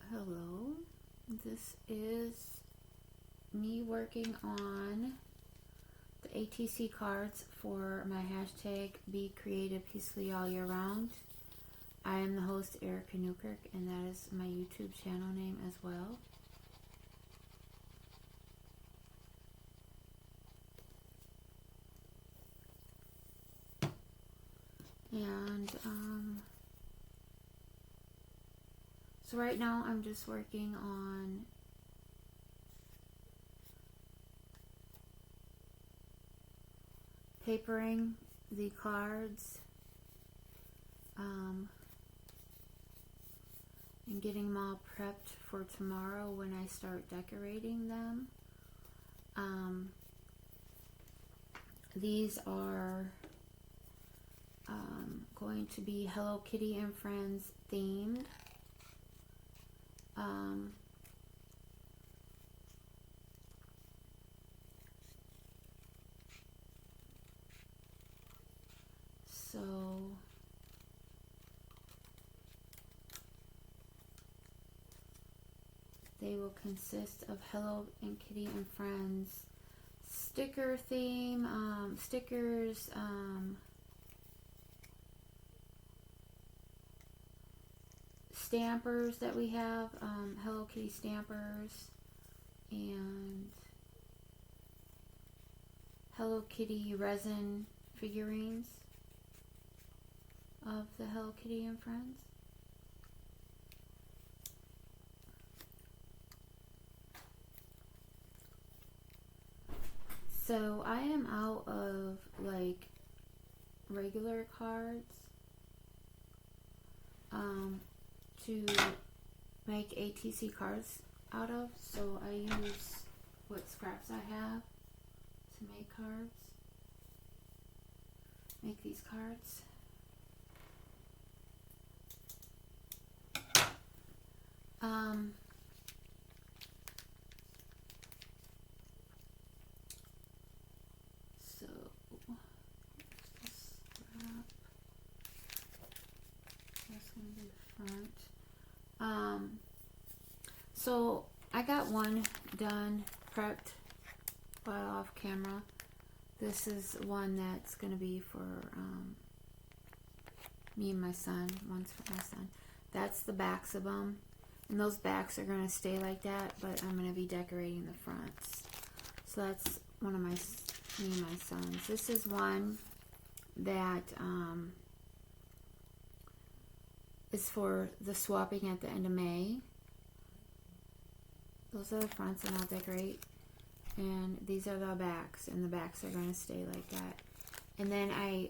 Hello, this is me working on the ATC cards for my hashtag Be Creative Peacefully All Year Round. I am the host, Erica Newkirk, and that is my YouTube channel name as well. And so right now I'm just working on papering the cards and getting them all prepped for tomorrow when I start decorating them. These are going to be Hello Kitty and Friends themed. So they will consist of Hello and Kitty and Friends sticker theme, stickers, stampers that we have, Hello Kitty stampers, and Hello Kitty resin figurines of the Hello Kitty and Friends. So I am out of like regular cards to make ATC cards out of. So I use what scraps I have to make cards. Make these cards. So this scrap. That's gonna be the front. So I got one done, prepped while off camera. This is one that's gonna be for me and my son. One's for my son. That's the backs of them, and those backs are gonna stay like that, but I'm gonna be decorating the fronts. So that's one of me and my son's. This is one that is for the swapping at the end of May. Those are the fronts, and I'll decorate. And these are the backs, and the backs are going to stay like that. And then I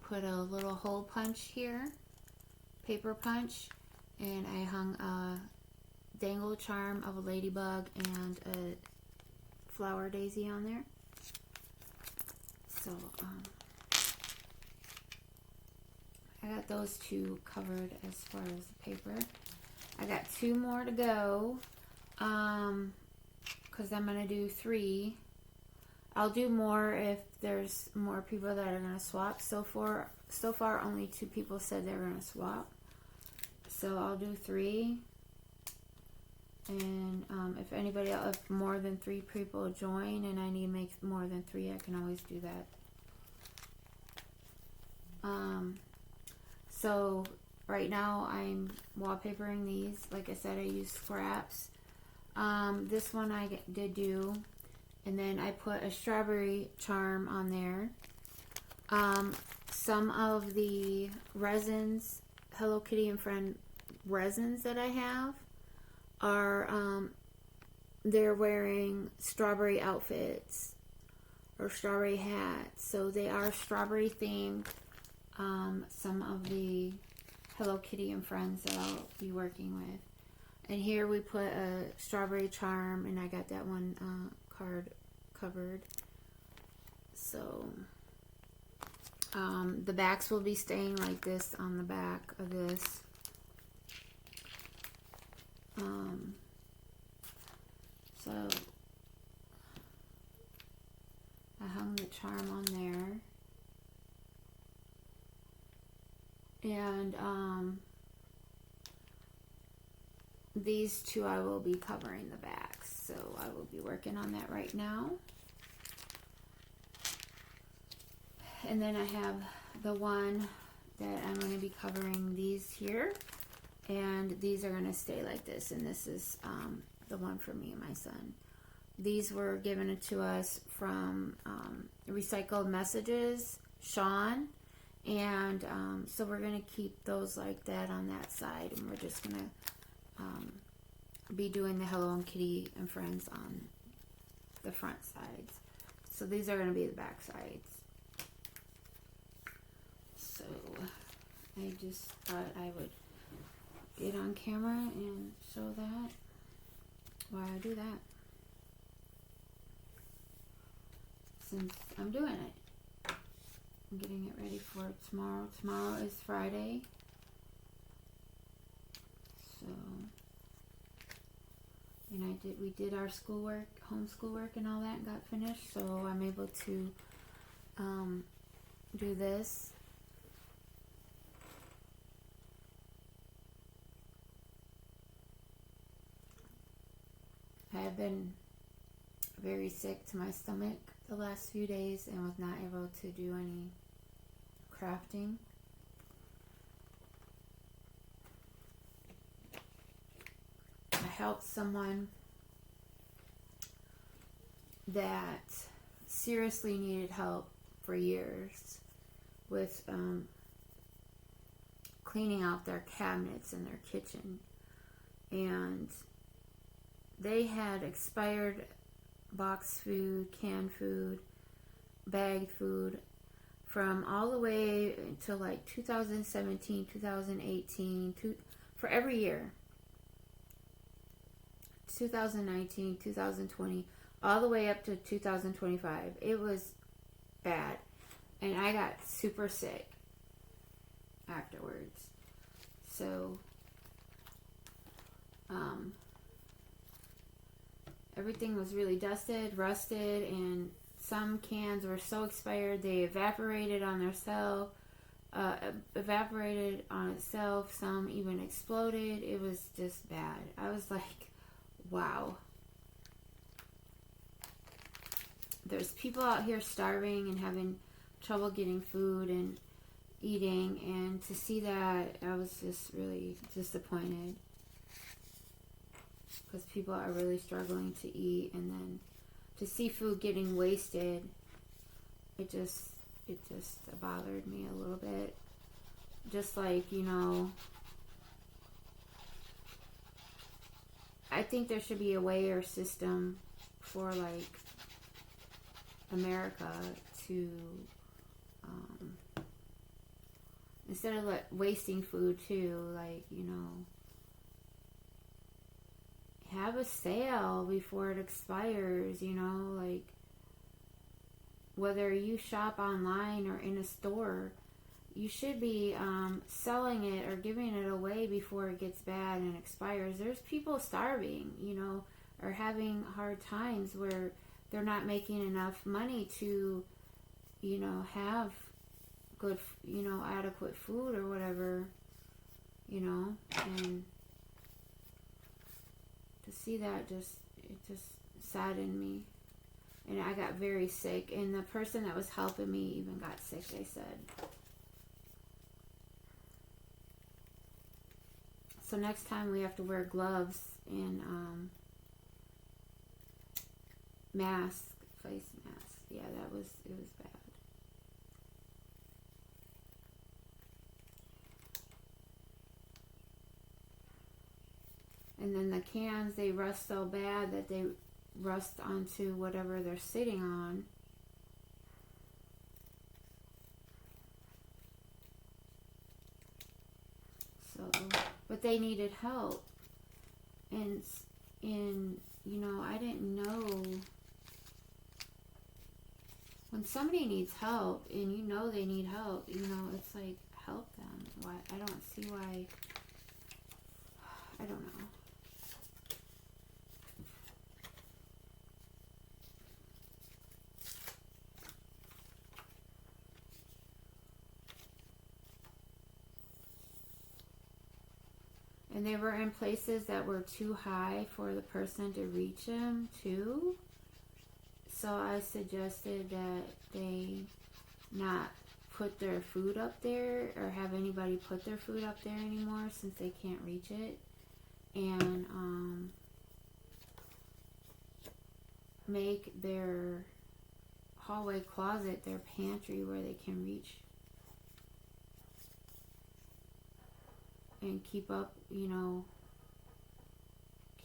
put a little hole punch here, paper punch, and I hung a dangle charm of a ladybug and a flower daisy on there. So I got those two covered as far as the paper. I got two more to go. Because I'm going to do 3. I'll do more if there's more people that are going to swap. So far only 2 people said they're going to swap. So I'll do 3. And if anybody else, if more than 3 people join and I need to make more than 3, I can always do that. So right now I'm wallpapering these. Like I said, I use scraps. This one I did do, and then I put a strawberry charm on there. Some of the resins, Hello Kitty and Friend resins that I have are, they're wearing strawberry outfits or strawberry hats, so they are strawberry themed. Some of the Hello Kitty and Friends that I'll be working with. And here we put a strawberry charm, and I got that one card covered. So the backs will be staying like this on the back of this. So I hung the charm on there. And these two I will be covering the backs, so I will be working on that right now. And then I have the one that I'm going to be covering these here, and these are going to stay like this, and this is the one for me and my son. These were given to us from Recycled Messages, Sean, and so we're going to keep those like that on that side, and we're just going to be doing the Hello and Kitty and Friends on the front sides. So these are going to be the back sides. So I just thought I would get on camera and show that while I do that, since I'm doing it. I'm getting it ready for tomorrow. Tomorrow is Friday, so, and we did our schoolwork, homeschool work and all that, and got finished, so I'm able to do this. I have been very sick to my stomach the last few days and was not able to do any crafting. I helped someone that seriously needed help for years with cleaning out their cabinets in their kitchen, and they had expired box food, canned food, bagged food from all the way to like 2017, 2018, for every year. 2019, 2020, all the way up to 2025. It was bad. And I got super sick afterwards. So, everything was really dusted, rusted, and some cans were so expired they evaporated on itself. Some even exploded. It was just bad. I was like, wow. There's people out here starving and having trouble getting food and eating, and to see that, I was just really disappointed, because people are really struggling to eat, and then to see food getting wasted, it just bothered me a little bit. Just like, I think there should be a way or system for like America to instead of wasting food too, like, have a sale before it expires, like, whether you shop online or in a store, you should be selling it or giving it away before it gets bad and expires. There's people starving, or having hard times where they're not making enough money to, have good, adequate food or whatever, and to see that it just saddened me. And I got very sick, and the person that was helping me even got sick, they said. So next time we have to wear gloves and face mask. Yeah, it was bad. And then the cans, they rust so bad that they rust onto whatever they're sitting on. So, but they needed help. And I didn't know. When somebody needs help and they need help, it's like, help them. Why? I don't see why. I don't know. And they were in places that were too high for the person to reach them too. So I suggested that they not put their food up there or have anybody put their food up there anymore since they can't reach it. And make their hallway closet their pantry where they can reach and keep up,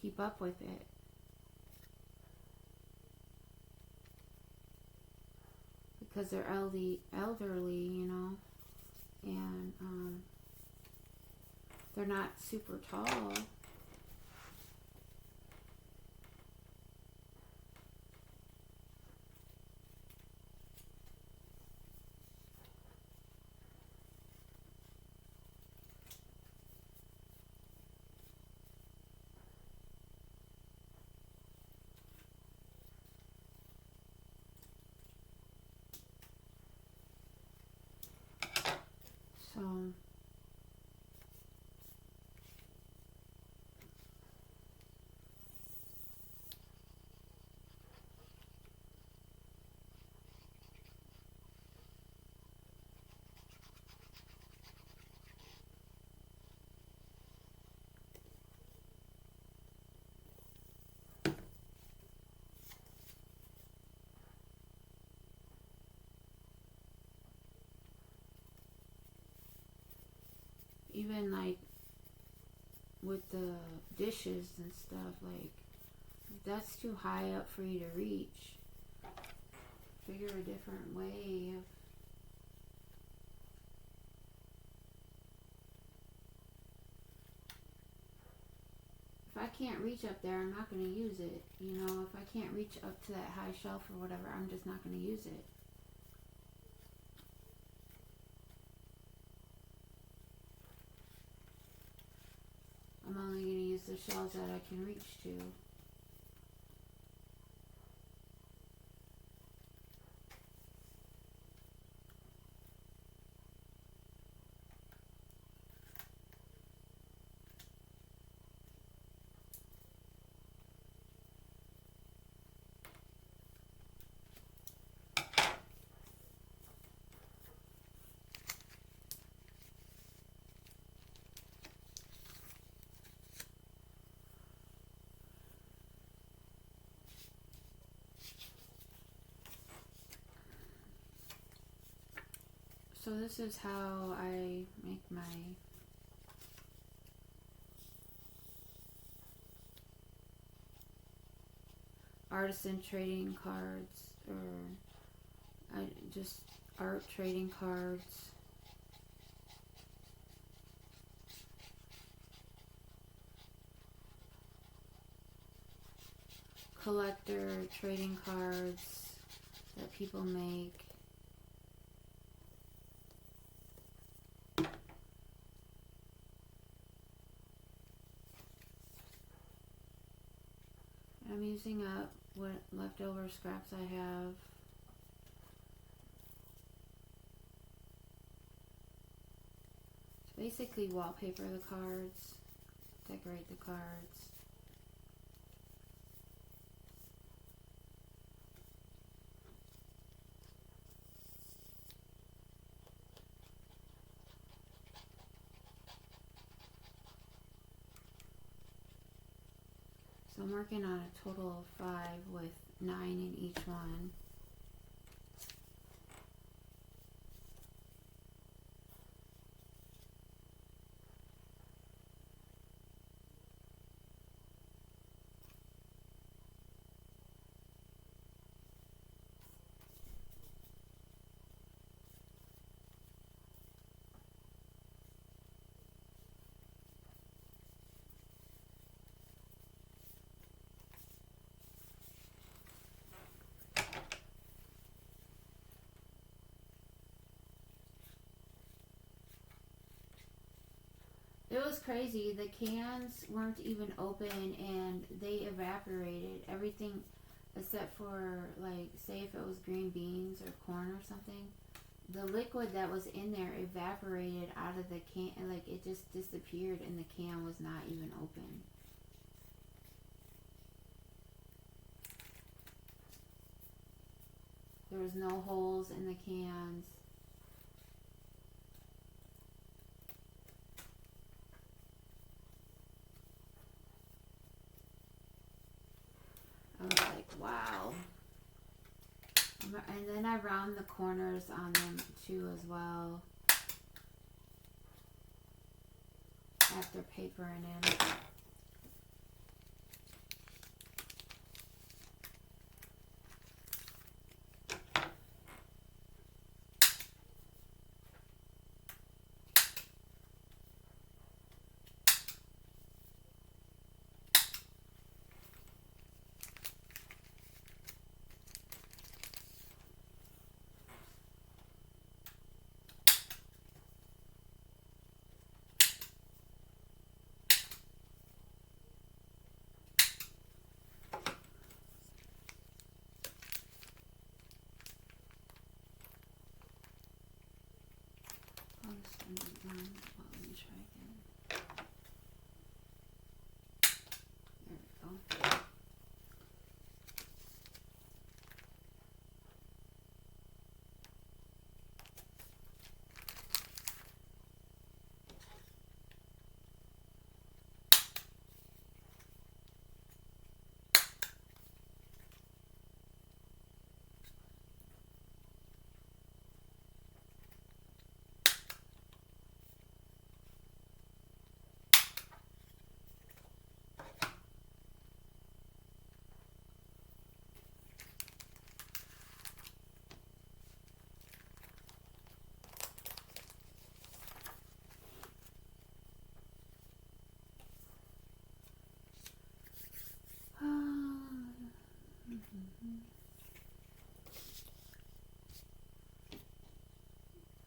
keep up with it. Because they're elderly, and they're not super tall. So even like with the dishes and stuff, like if that's too high up for you to reach, figure a different way of if I can't reach up there, I'm not going to use it. If I can't reach up to that high shelf or whatever, I'm just not going to use it. I'm only going to use the shelves that I can reach to. So this is how I make my artisan trading cards, or just art trading cards. Collector trading cards that people make. I'm using up what leftover scraps I have. So basically wallpaper the cards, decorate the cards. So I'm working on a total of 5 with 9 in each one. It was crazy. The cans weren't even open and they evaporated. Everything except for, like, say if it was green beans or corn or something, the liquid that was in there evaporated out of the can, like it just disappeared, and the can was not even open. There was no holes in the cans. I was like, wow. And then I round the corners on them too as well, after papering in. Let me try again. There we go.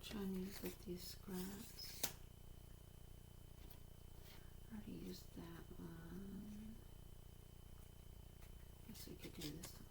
Trying to use with these scraps. Already used that one. Guess we could do this one.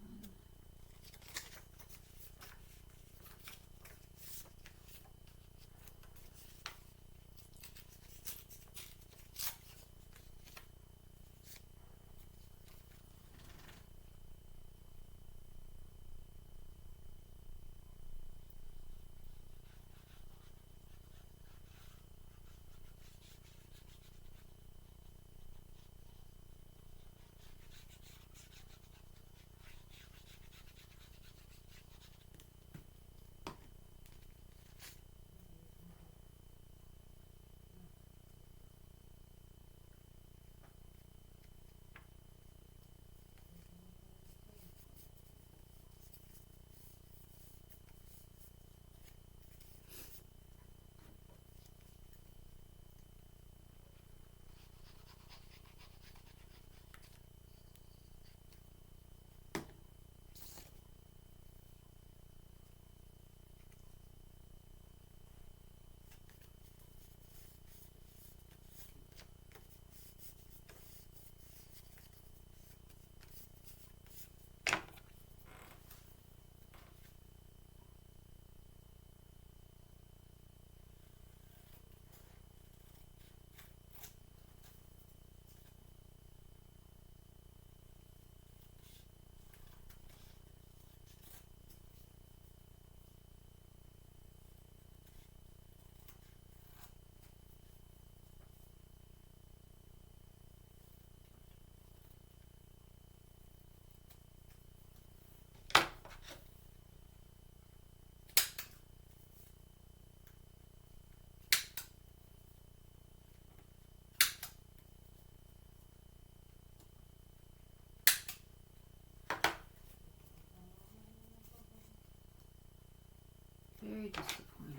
Very disappointed.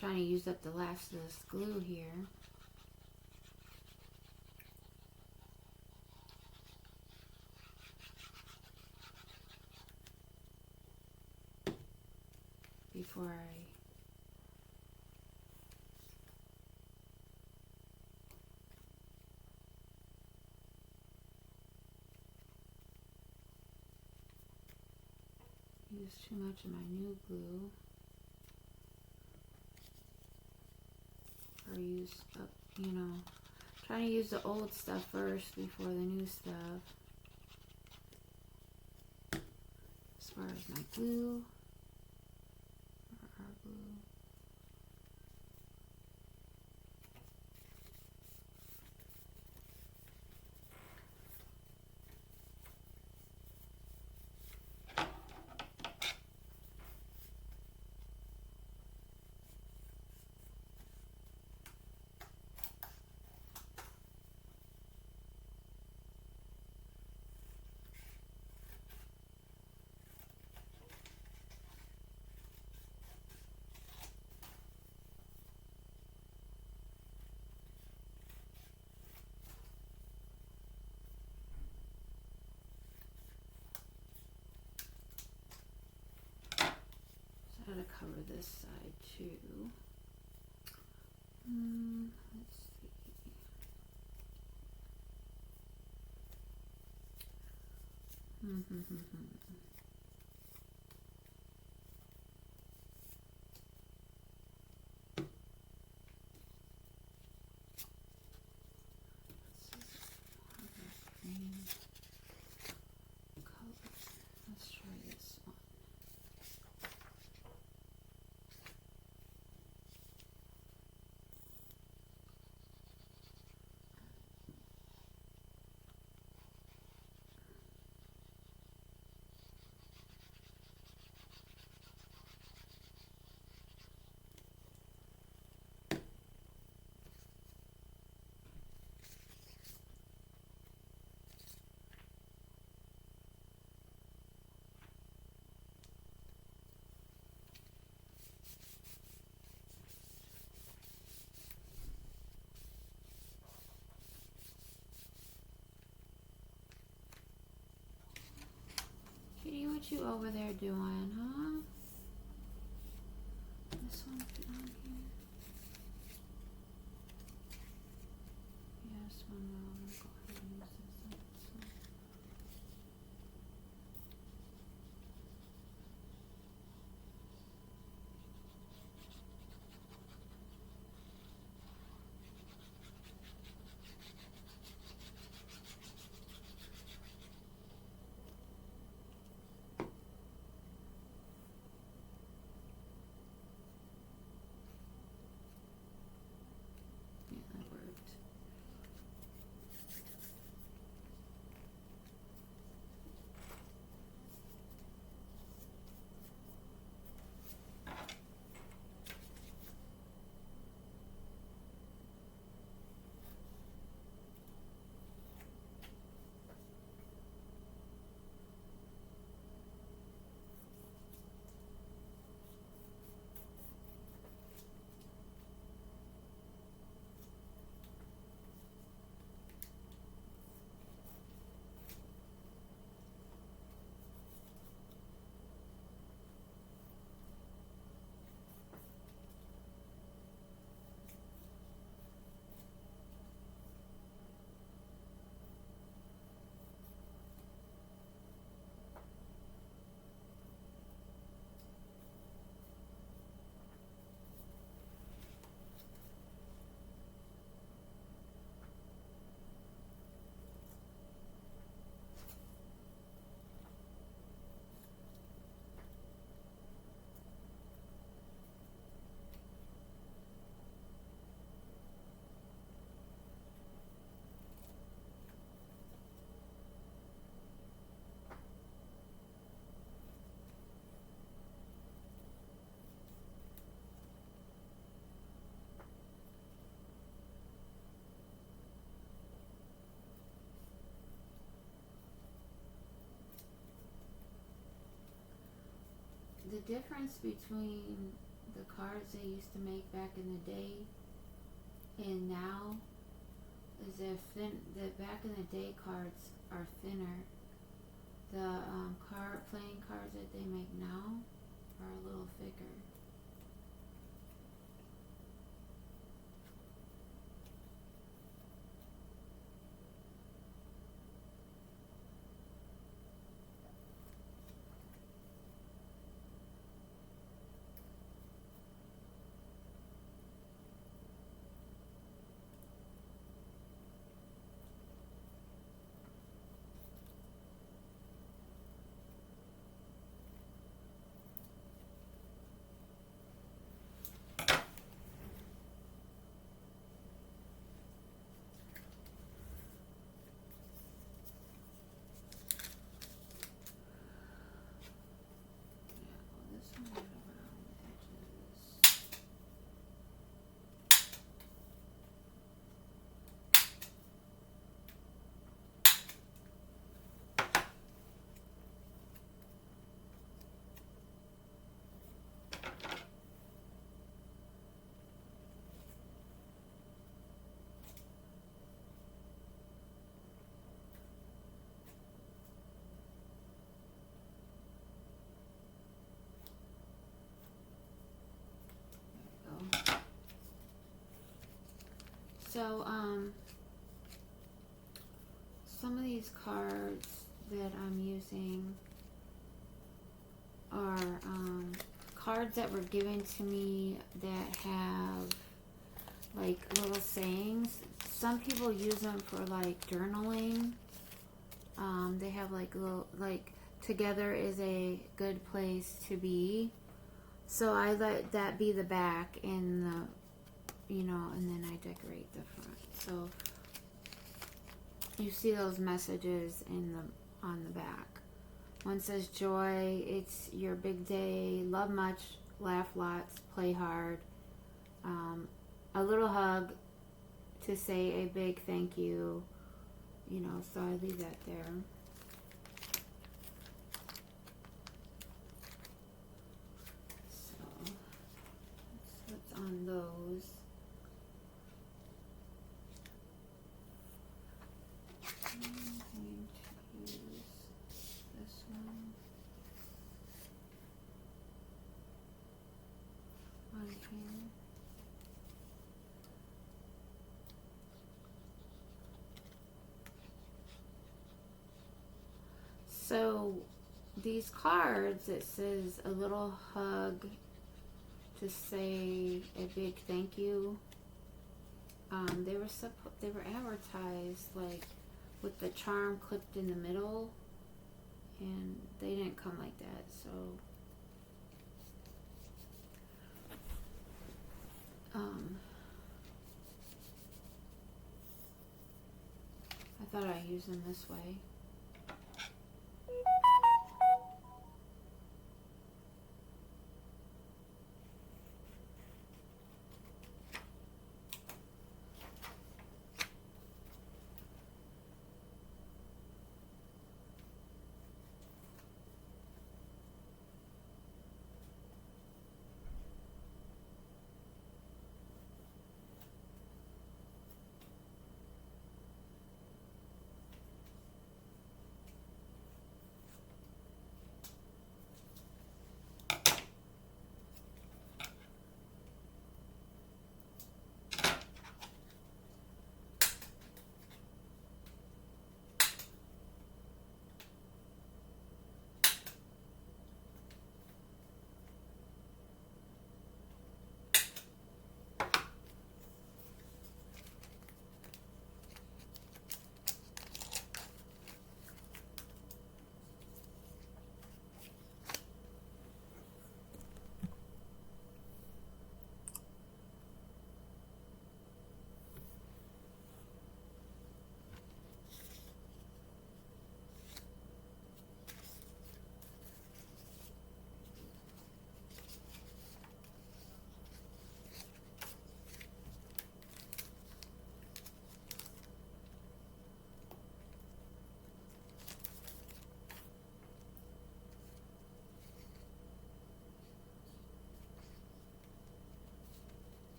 Trying to use up the last of this glue here. Before I use too much of my new glue, or use up, you know, trying to use the old stuff first before the new stuff. As far as my glue, or our glue. So I gotta cover this side too. Let's see. Green color. Let's try this one. Kitty, what you over there doing, huh? This one fit on here. Yeah, this one will. I'm gonna go ahead and use this one. Yeah, that worked. The difference between the cards they used to make back in the day and now is the back in the day cards are thinner. The playing cards that they make now are a little thicker. So, some of these cards that I'm using are cards that were given to me that have like little sayings. Some people use them for like journaling. They have like little, like, together is a good place to be. So I let that be the back and the, and then I decorate the front. So you see those messages on the back. One says joy, it's your big day, love much, laugh lots, play hard. A little hug to say a big thank you, so I leave that there. So that's what's on those. I'm going to use this one on here. So these cards, it says a little hug to say a big thank you. They were advertised like with the charm clipped in the middle, and they didn't come like that. So I thought I'd use them this way.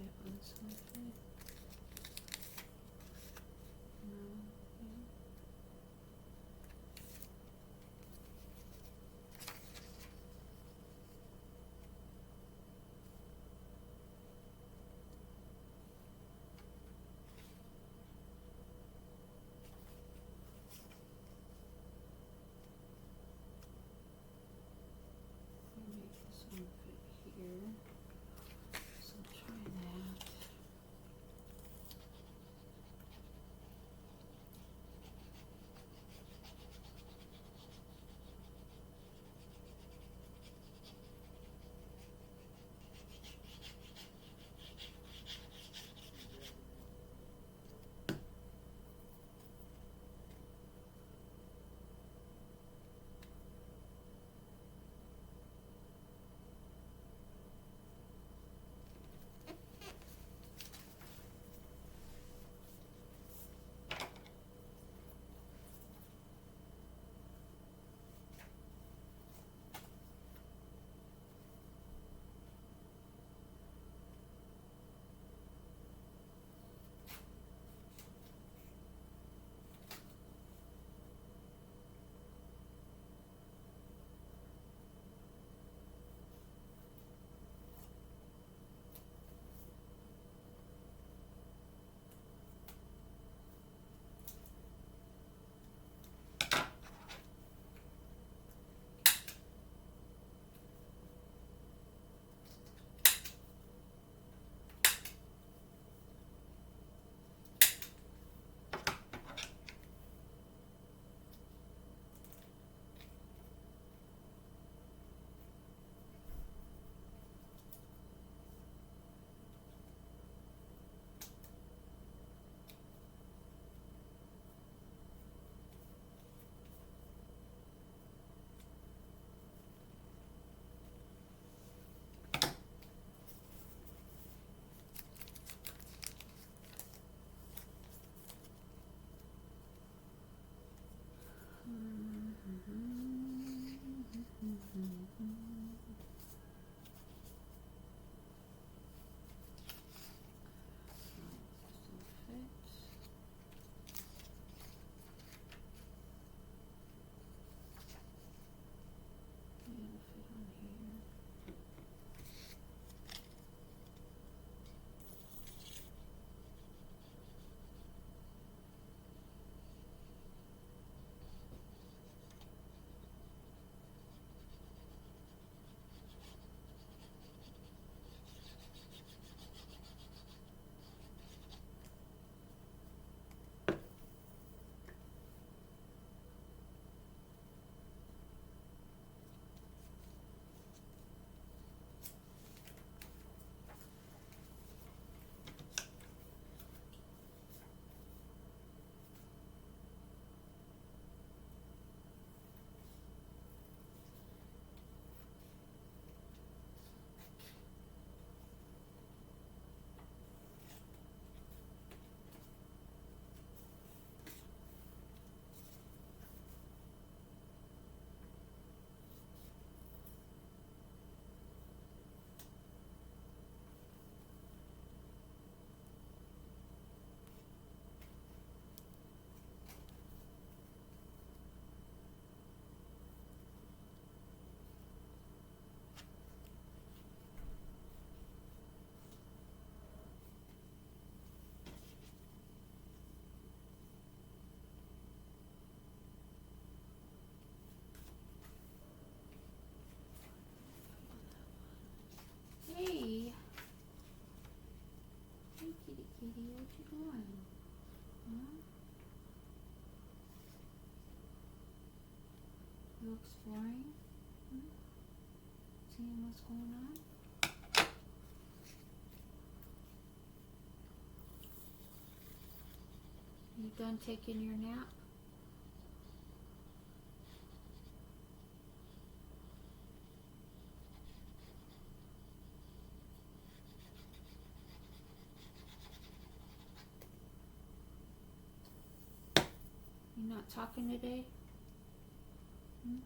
fit on this one fit? No. Okay. Make this one fit here. So I'll try that. Hey. Hey, kitty kitty, what you doing? Huh? You exploring? Hmm? Seeing what's going on? You done taking your nap? You not talking today? Hmm?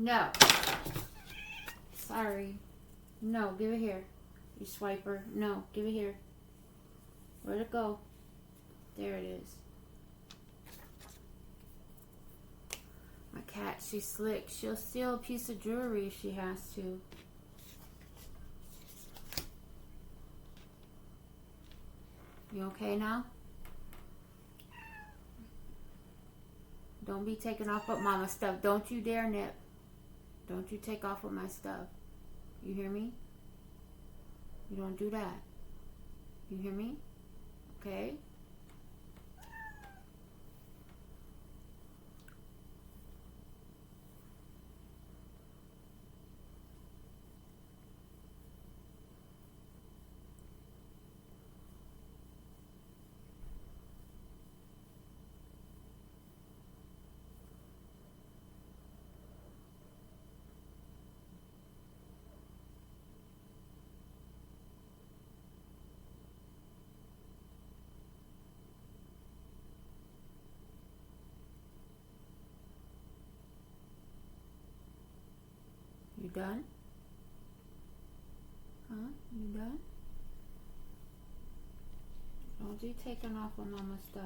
No. Sorry. No, give it here. You swiper. No, give it here. Where'd it go? There it is. My cat, she's slick. She'll steal a piece of jewelry if she has to. You okay now? Don't be taking off with mama's stuff. Don't you dare nip. Don't you take off with my stuff. You hear me? You don't do that. You hear me? Okay? You done? Huh? You done? Don't be taking off with mama's stuff.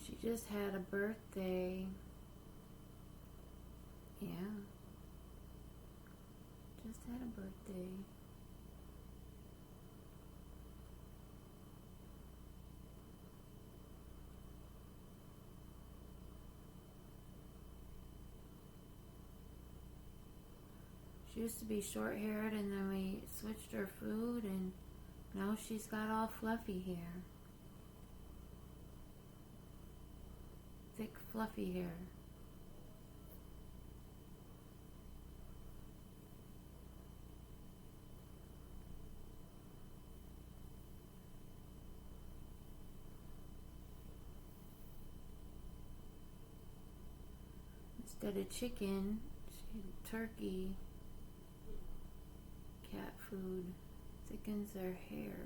She just had a birthday. Yeah. Just had a birthday. She used to be short-haired, and then we switched her food, and now she's got all fluffy hair. Thick, fluffy hair. Instead of chicken, she had turkey. Cat food thickens their hair.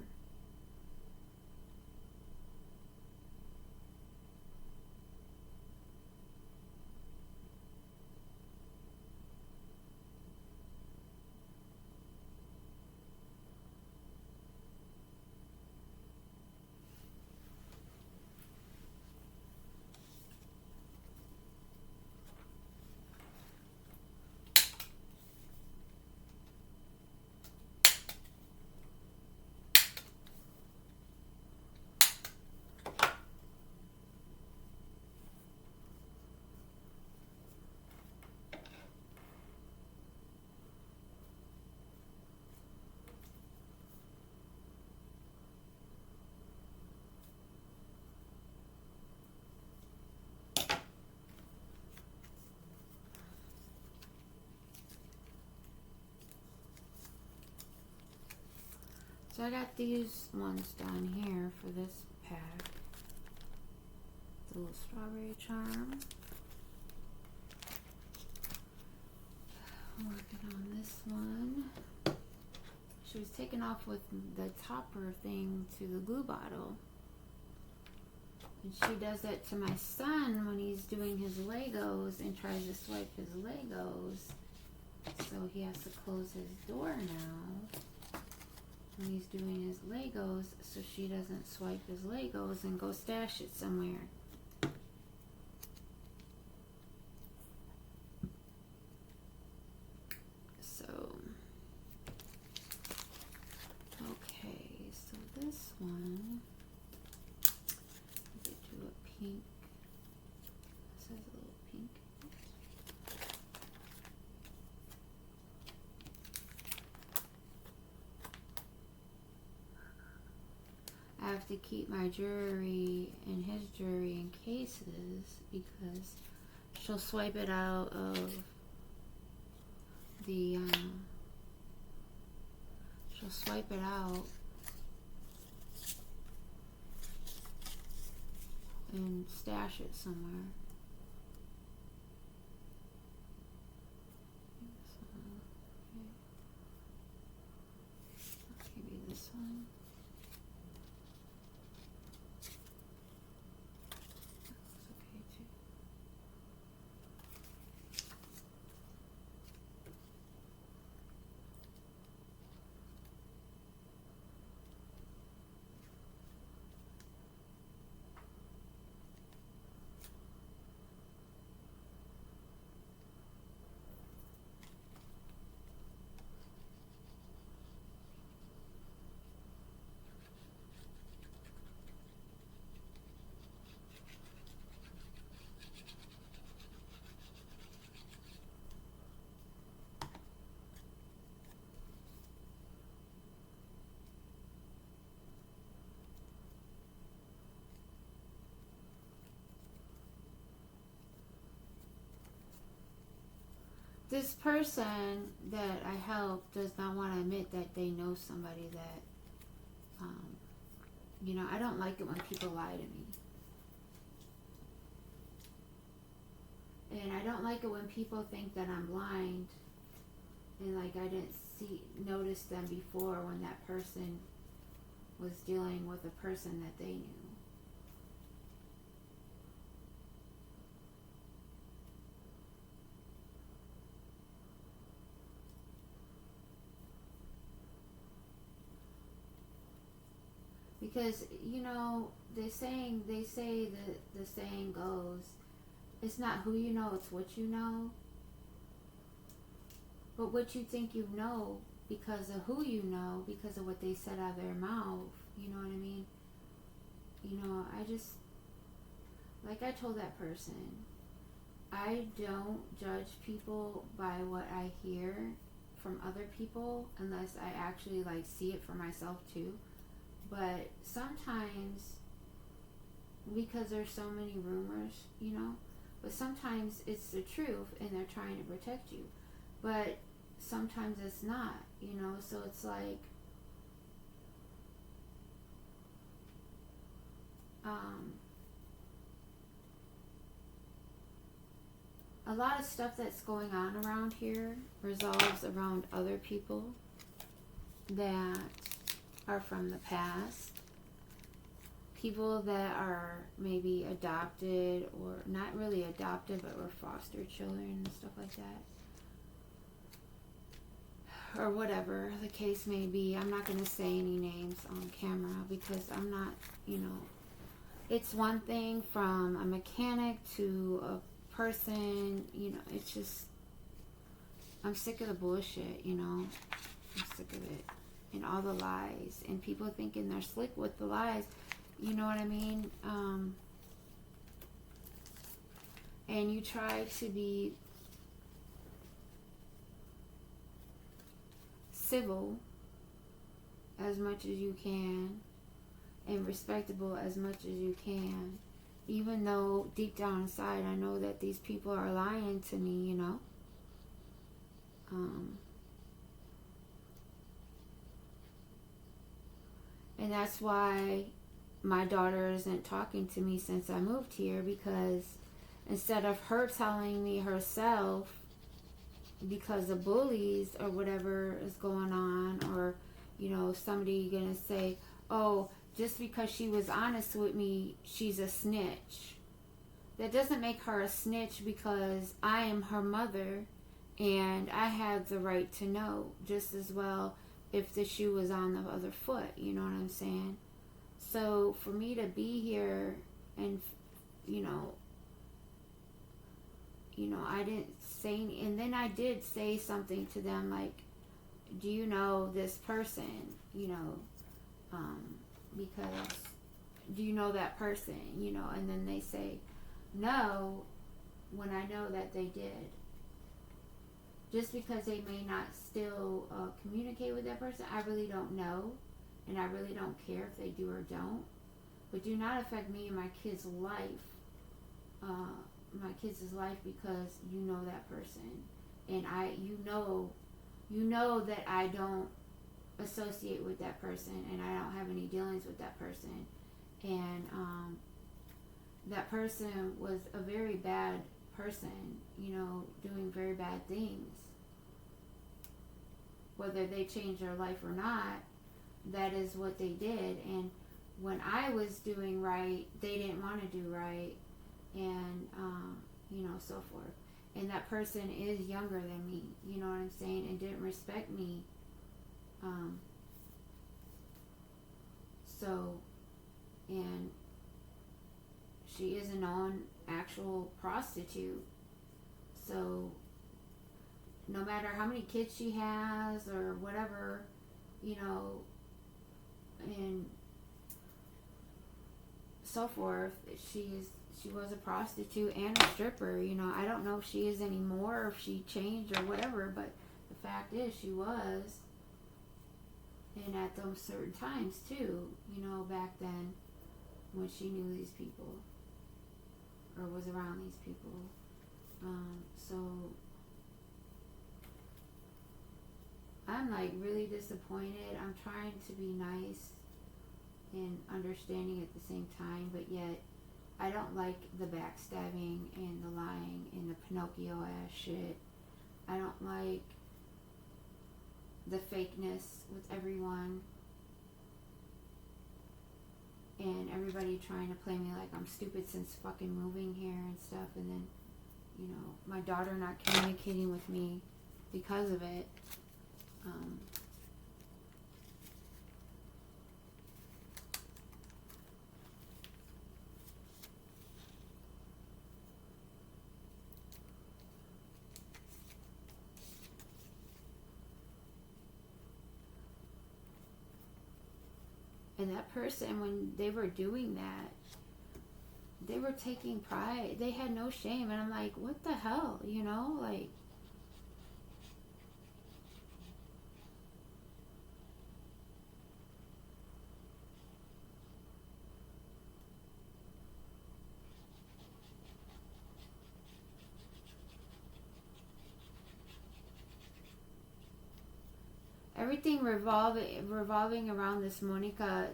So I got these ones down here for this pack. The little strawberry charm. Working on this one. She was taken off with the topper thing to the glue bottle. And she does that to my son when he's doing his Legos and tries to swipe his Legos. So he has to close his door now when he's doing his Legos, so she doesn't swipe his Legos and go stash it somewhere. So, okay, so this one, we could do a pink. This has a little pink. I have have to keep my jewelry and his jewelry in cases because she'll swipe it out of the, she'll swipe it out and stash it somewhere. Maybe this one. This person that I help does not want to admit that they know somebody that, I don't like it when people lie to me. And I don't like it when people think that I'm blind and like I didn't notice them before when that person was dealing with a person that they knew. Because, they say that the saying goes, it's not who you know, it's what you know. But what you think you know because of who you know, because of what they said out of their mouth, you know what I mean? I just, like I told that person, I don't judge people by what I hear from other people unless I actually like see it for myself too. But sometimes, because there's so many rumors, but sometimes it's the truth and they're trying to protect you. But sometimes it's not, so it's like, a lot of stuff that's going on around here resolves around other people that are from the past. People that are maybe adopted or not really adopted but were foster children and stuff like that. Or whatever the case may be. I'm not going to say any names on camera because I'm not, it's one thing from a mechanic to a person, it's just, I'm sick of the bullshit, I'm sick of it. And all the lies. And people thinking they're slick with the lies. You know what I mean? And you try to be civil as much as you can and respectable as much as you can, even though deep down inside I know that these people are lying to me, and that's why my daughter isn't talking to me since I moved here, because instead of her telling me herself because of bullies or whatever is going on, or somebody gonna say, oh, just because she was honest with me, she's a snitch. That doesn't make her a snitch, because I am her mother and I have the right to know just as well if the shoe was on the other foot, you know what I'm saying? So for me to be here and, I didn't say any, and then I did say something to them like, do you know this person, because do you know that person, and then they say no when I know that they did. Just because they may not still communicate with that person, I really don't know. and I really don't care if they do or don't. But do not affect me and my kids' life, because you know that person, and you know that I don't associate with that person, and I don't have any dealings with that person, and that person was a very bad person, doing very bad things. Whether they changed their life or not, that is what they did. And when I was doing right, they didn't want to do right, and so forth. And that person is younger than me, you know what I'm saying, and didn't respect me. And she is a known actual prostitute. So no matter how many kids she has or whatever, and so forth, she was a prostitute and a stripper. I don't know if she is anymore or if she changed or whatever, but the fact is she was. And at those certain times too, back then, when she knew these people or was around these people. So I'm like really disappointed. I'm trying to be nice and understanding at the same time, but yet I don't like the backstabbing and the lying and the Pinocchio ass shit. I don't like the fakeness with everyone and everybody trying to play me like I'm stupid since fucking moving here and stuff, and then my daughter not communicating with me because of it. And that person, when they were doing that, they were taking pride. They had no shame. And I'm like, what the hell? Like, everything revolving around this Monica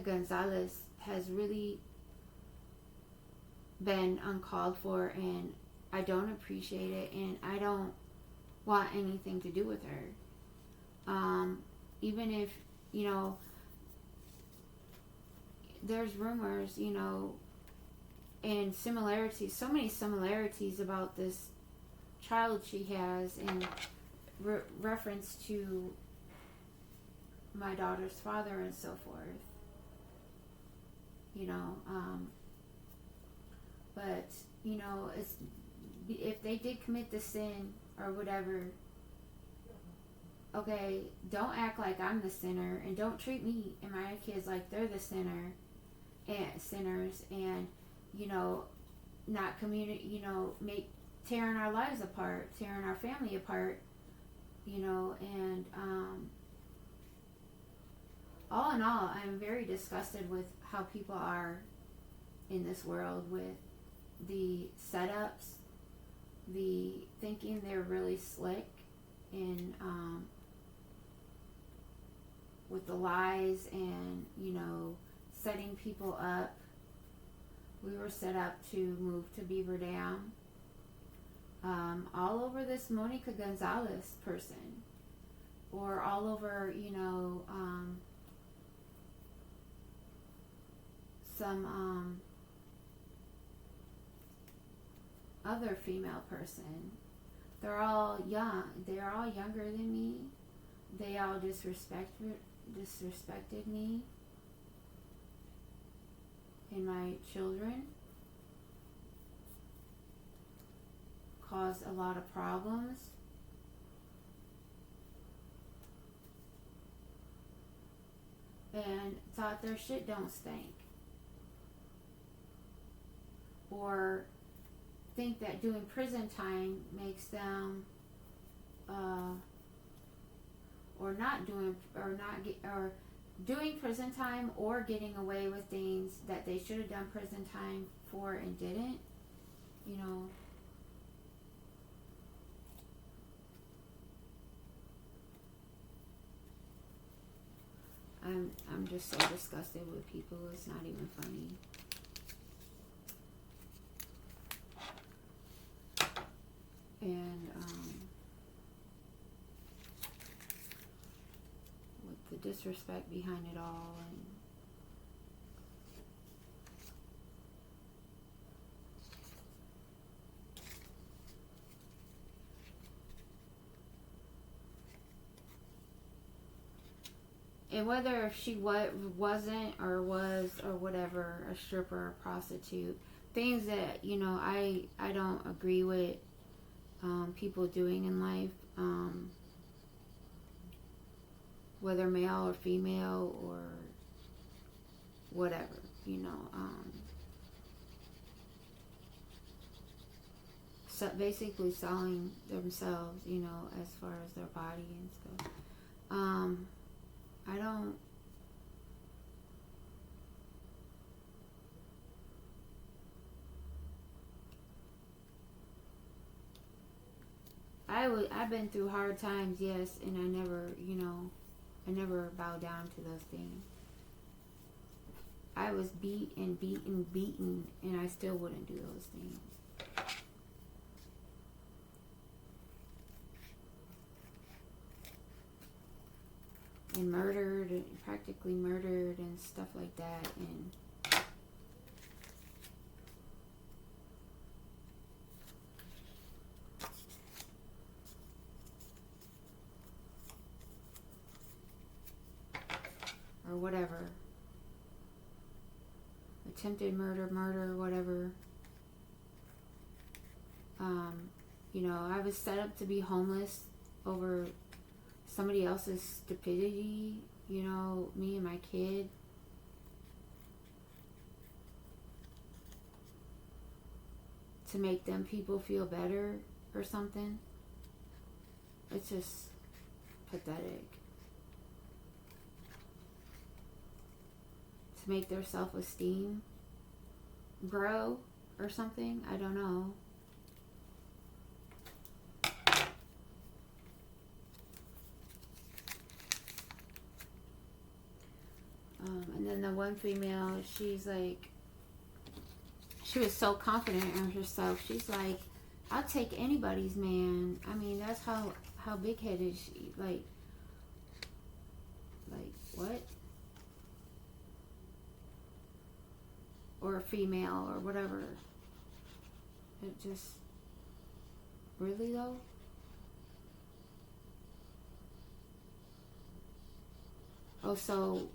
Gonzalez has really been uncalled for, and I don't appreciate it, and I don't want anything to do with her. Even if, there's rumors, and similarities, so many similarities about this child she has, and reference to my daughter's father and so forth. But it's, if they did commit the sin or whatever, okay, don't act like I'm the sinner, and don't treat me and my kids like they're the sinners, and not make tearing our lives apart, tearing our family apart, and all in all, I'm very disgusted with how people are in this world, with the setups, the thinking they're really slick, and with the lies, and setting people up. We were set up to move to Beaver Dam. All over this Monica Gonzalez person, or all over, some other female person. They're all young. They're all younger than me. They all disrespected me and my children. Caused a lot of problems. And thought their shit don't stink. Or think that doing prison time makes them, or or not doing, or not get, or doing prison time, or getting away with things that they should have done prison time for and didn't, you know. I'm just so disgusted with people. It's not even funny. And with the disrespect behind it all, and whether she wasn't or was or whatever, a stripper, a prostitute, things that, you know, I don't agree with people doing in life, whether male or female or whatever, you know. So basically selling themselves, you know, as far as their body and stuff. I don't. I've been through hard times, yes, and I never, you know, I never bow down to those things. I was beaten, and I still wouldn't do those things. And murdered, practically murdered, and stuff like that, and or whatever. Attempted murder, whatever. You know, I was set up to be homeless over somebody else's stupidity, you know, me and my kid. To make them people feel better or something. It's just pathetic. To make their self-esteem grow or something. I don't know. And then the one female, she's like, she was so confident in herself. She's like, I'll take anybody's man. I mean, that's how big-headed she, like what? Or a female or whatever. It just, really though? Oh, so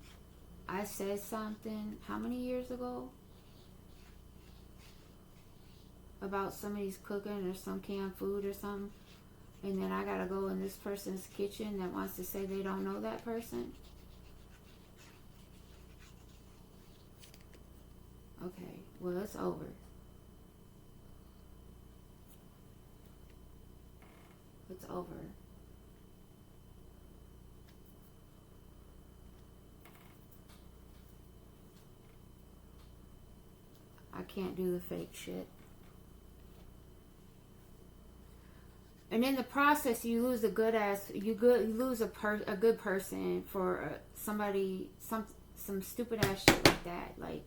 I said something, how many years ago? About somebody's cooking or some canned food or something. And then I gotta go in this person's kitchen that wants to say they don't know that person. Okay, well, it's over. It's over. I can't do the fake shit. And in the process, you lose a good ass. You lose a good person for somebody, some stupid ass shit like that. Like,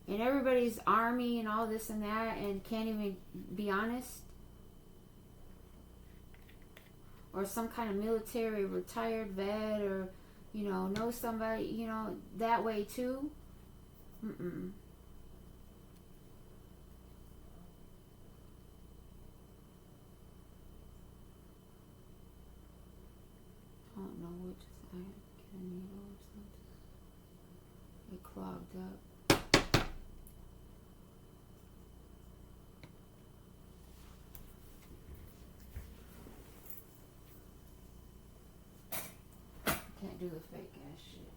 and everybody's army and all this and that, and can't even be honest. Or some kind of military retired vet, or, you know somebody, you know, that way too. Mm-mm. I don't know what just, I get a needle or something. It clogged up. Can't do the fake ass shit.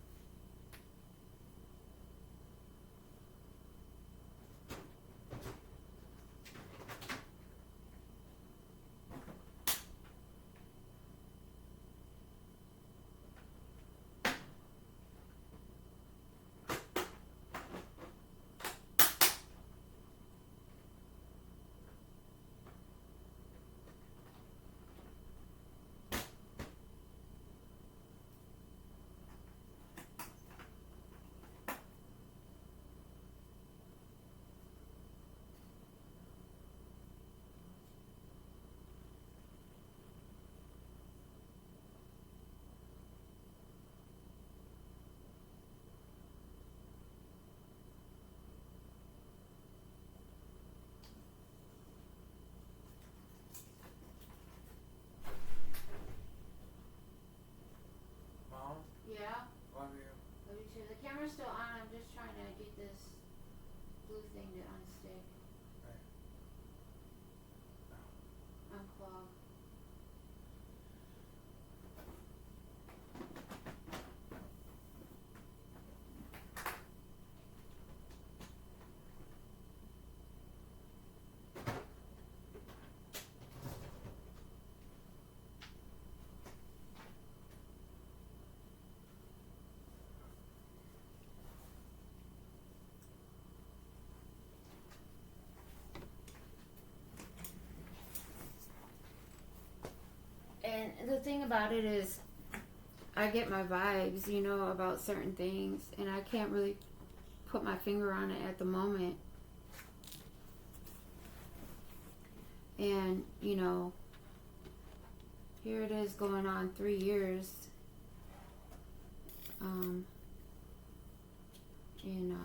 about it is I get my vibes, you know, about certain things, and I can't really put my finger on it at the moment. And, you know, here it is going on 3 years. In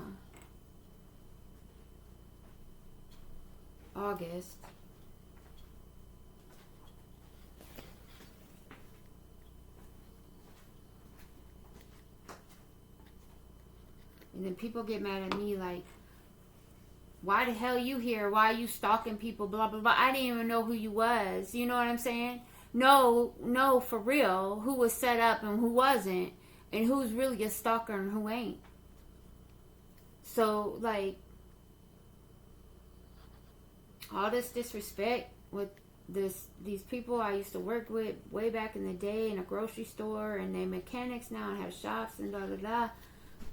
August. And then people get mad at me like, why the hell you here? Why are you stalking people? Blah, blah, blah. I didn't even know who you was. You know what I'm saying? No, for real. Who was set up and who wasn't. And who's really a stalker and who ain't. So, like, all this disrespect with these people I used to work with way back in the day in a grocery store, and they mechanics now and have shops and blah, blah, blah,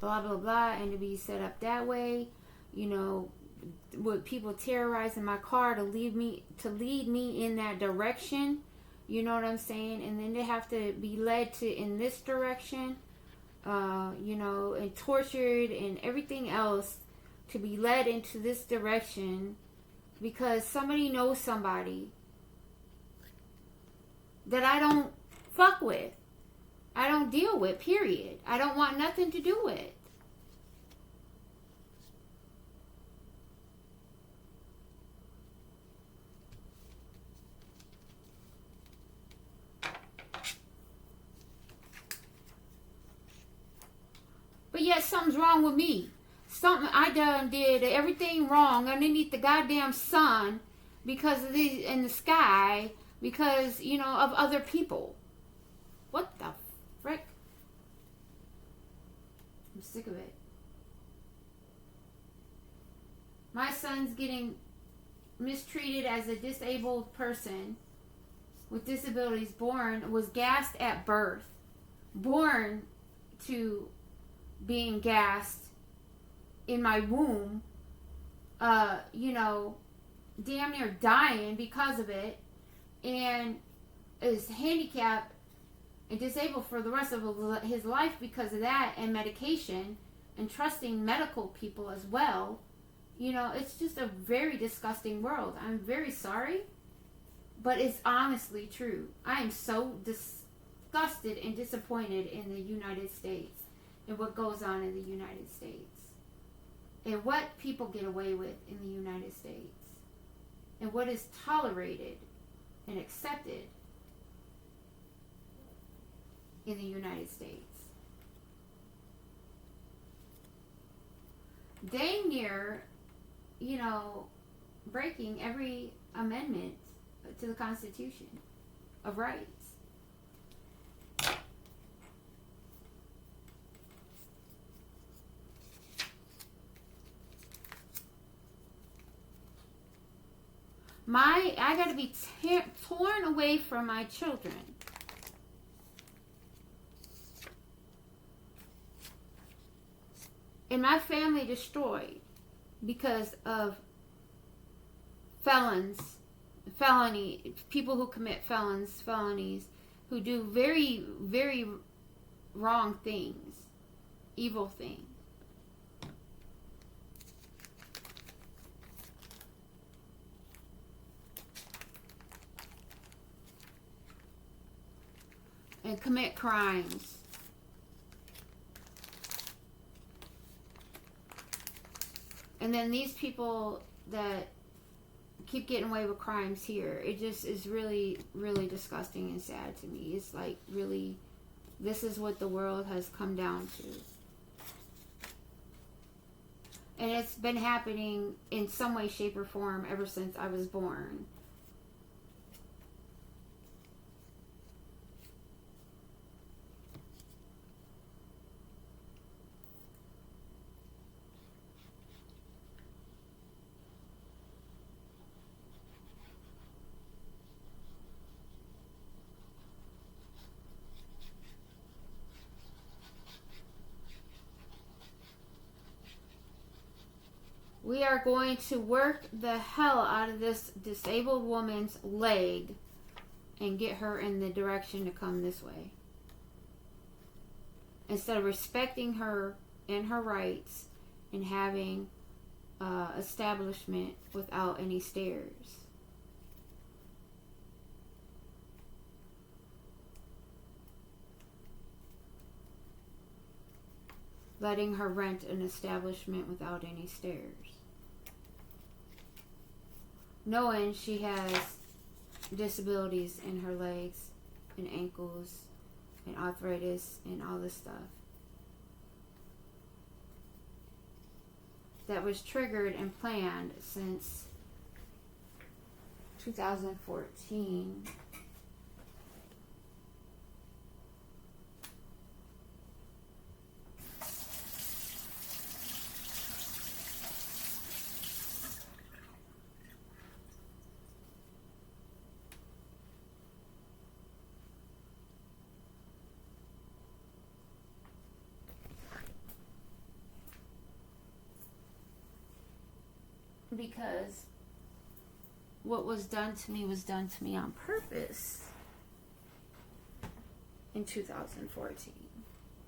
blah, blah, blah, and to be set up that way, you know, with people terrorizing my car to lead me in that direction, you know what I'm saying? And then they have to be led to in this direction. You know, and tortured and everything else to be led into this direction because somebody knows somebody that I don't fuck with. I don't deal with, period. I don't want nothing to do with. But yet something's wrong with me. Something I done did everything wrong underneath the goddamn sun because of these in the sky because, you know, of other people. What the frick? I'm sick of it. My son's getting mistreated as a disabled person with disabilities, was gassed at birth, born to being gassed in my womb, you know, damn near dying because of it, and is handicapped and disabled for the rest of his life because of that, and medication, and trusting medical people as well. You know, it's just a very disgusting world. I'm very sorry, but it's honestly true. I am so disgusted and disappointed in the United States and what goes on in the United States and what people get away with in the United States and what is tolerated and accepted in the United States. Dang near, you know, breaking every amendment to the Constitution of rights. I got to be torn away from my children. And my family destroyed because of people who commit felonies, who do very, very wrong things, evil things. And commit crimes. And then these people that keep getting away with crimes here, it just is really, really disgusting and sad to me. It's like, really, this is what the world has come down to. And it's been happening in some way, shape, or form ever since I was born. We are going to work the hell out of this disabled woman's leg and get her in the direction to come this way. Instead of respecting her and her rights and having establishment without any stairs. Letting her rent an establishment without any stairs. Knowing she has disabilities in her legs and ankles and arthritis and all this stuff. That was triggered and planned since 2014. Because what was done to me was done to me on purpose in 2014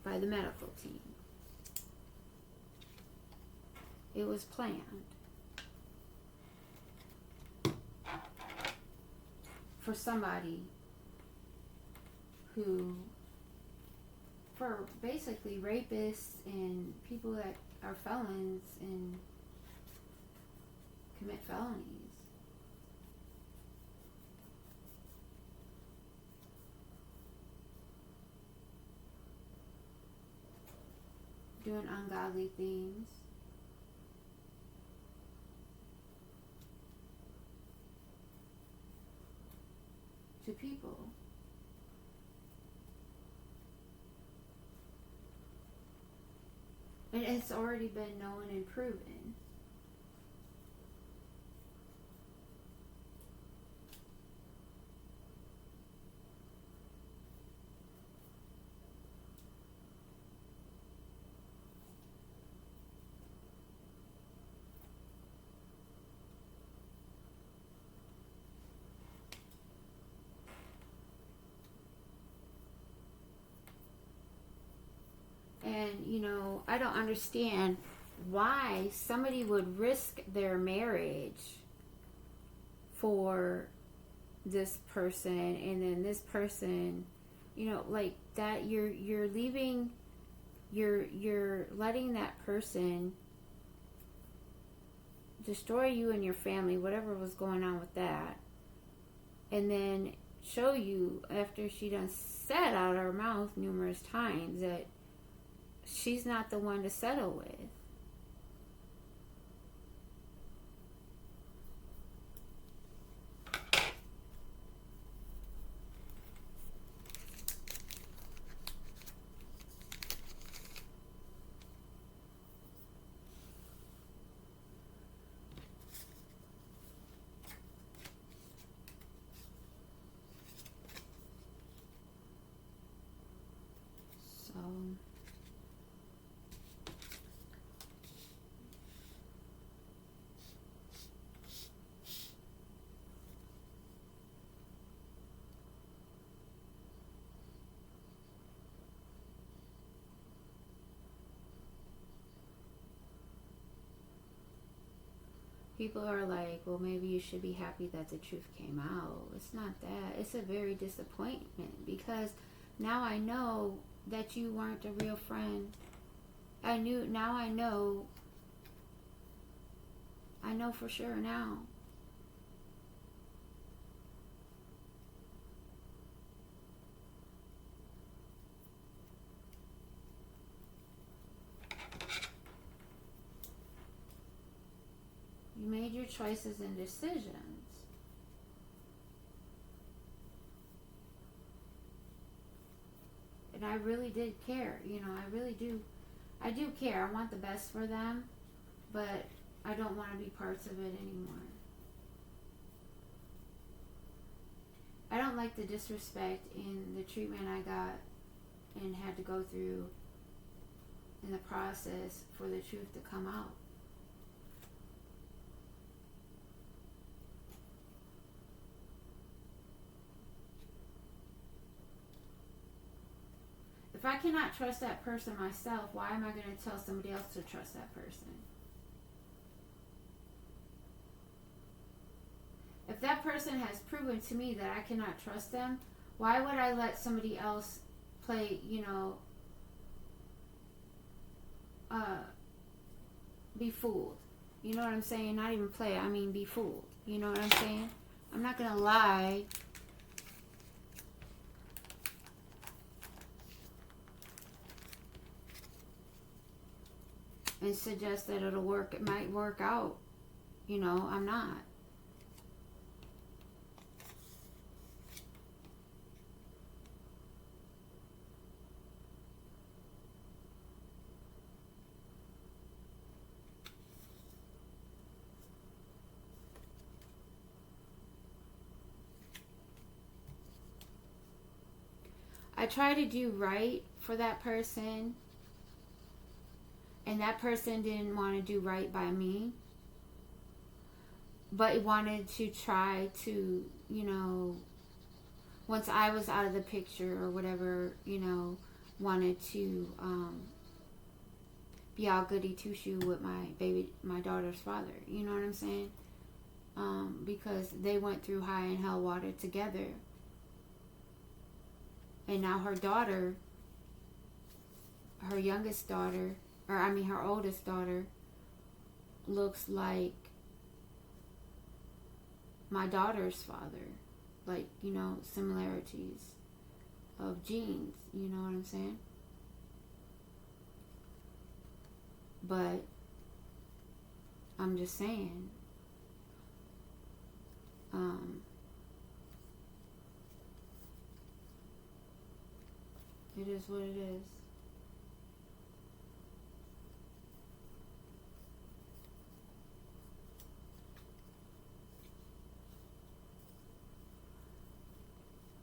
by the medical team. It was planned for somebody who, for basically rapists and people that are felons and commit felonies. Doing ungodly things. To people. And it's already been known and proven. And, you know, I don't understand why somebody would risk their marriage for this person, and then this person, you know, like that. You're leaving, you're letting that person destroy you and your family, whatever was going on with that, and then show you, after she done said out of her mouth numerous times, that she's not the one to settle with. So people are like, well, maybe you should be happy that the truth came out. It's not that. It's a very disappointment, because now I know that you weren't a real friend. Now I know for sure now. You made your choices and decisions. And I really did care. You know, I really do. I do care. I want the best for them. But I don't want to be parts of it anymore. I don't like the disrespect and the treatment I got and had to go through in the process for the truth to come out. If I cannot trust that person myself, why am I going to tell somebody else to trust that person? If that person has proven to me that I cannot trust them, why would I let somebody else play, be fooled? You know what I'm saying? Not even play, I mean be fooled. You know what I'm saying? I'm not going to lie and suggest that it'll work. It might work out. I'm not. I try to do right for that person, and that person didn't want to do right by me, but wanted to try to, once I was out of the picture or whatever, wanted to be all goody two shoe with my daughter's father. You know what I'm saying? Because they went through high and hell water together. And now her daughter, her youngest daughter, her oldest daughter, looks like my daughter's father. Like, similarities of genes. You know what I'm saying? But I'm just saying, it is what it is.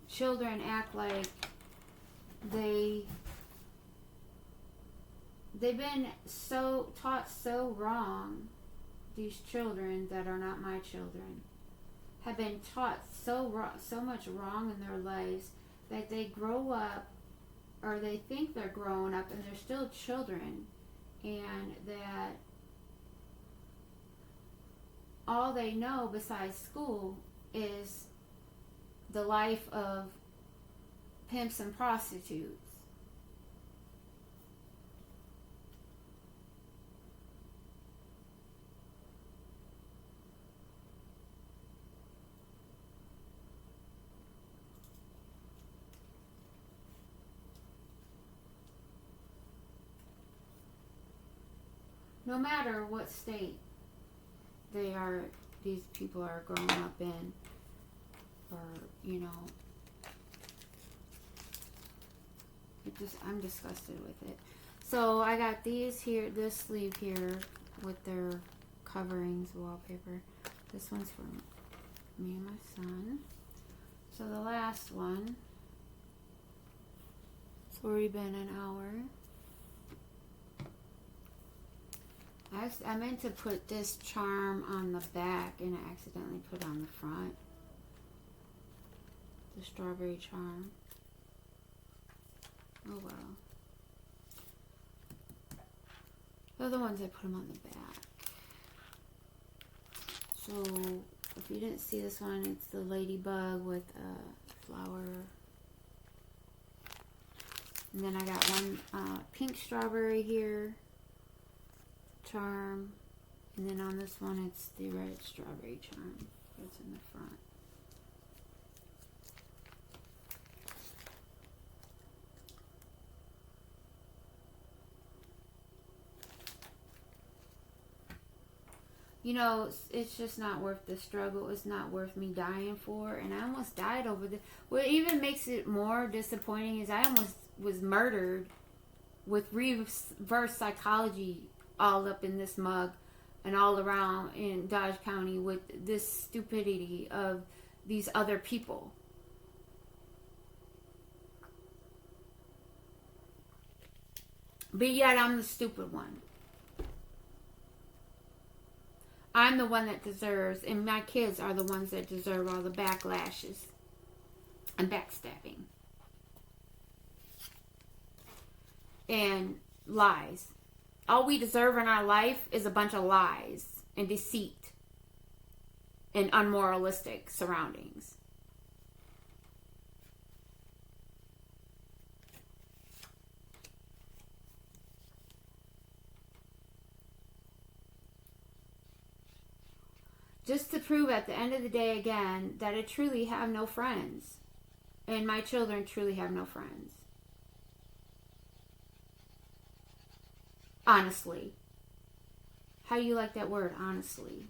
Children act like they've been taught so wrong. These children that are not my children have been taught so much wrong in their lives that they grow up, or they think they're growing up and they're still children, and that all they know besides school is the life of pimps and prostitutes. No matter what state these people are growing up in, or, I'm disgusted with it. So I got these here, this sleeve here with their coverings, wallpaper. This one's for me and my son. So the last one, it's already been an hour. I meant to put this charm on the back and I accidentally put it on the front. The strawberry charm. Oh well. The other ones I put them on the back. So if you didn't see this one, it's the ladybug with a flower. And then I got one pink strawberry here. Charm, and then on this one it's the red strawberry charm that's in the front. It's just not worth the struggle. It's not worth me dying for, and I almost died over this. What even makes it more disappointing is I almost was murdered with reverse psychology all up in this mug and all around in Dodge County with this stupidity of these other people. But yet I'm the stupid one. I'm the one that deserves, and my kids are the ones that deserve all the backlashes and backstabbing. and lies. All we deserve in our life is a bunch of lies and deceit and unmoralistic surroundings. Just to prove at the end of the day again that I truly have no friends. And my children truly have no friends. Honestly. How do you like that word, honestly?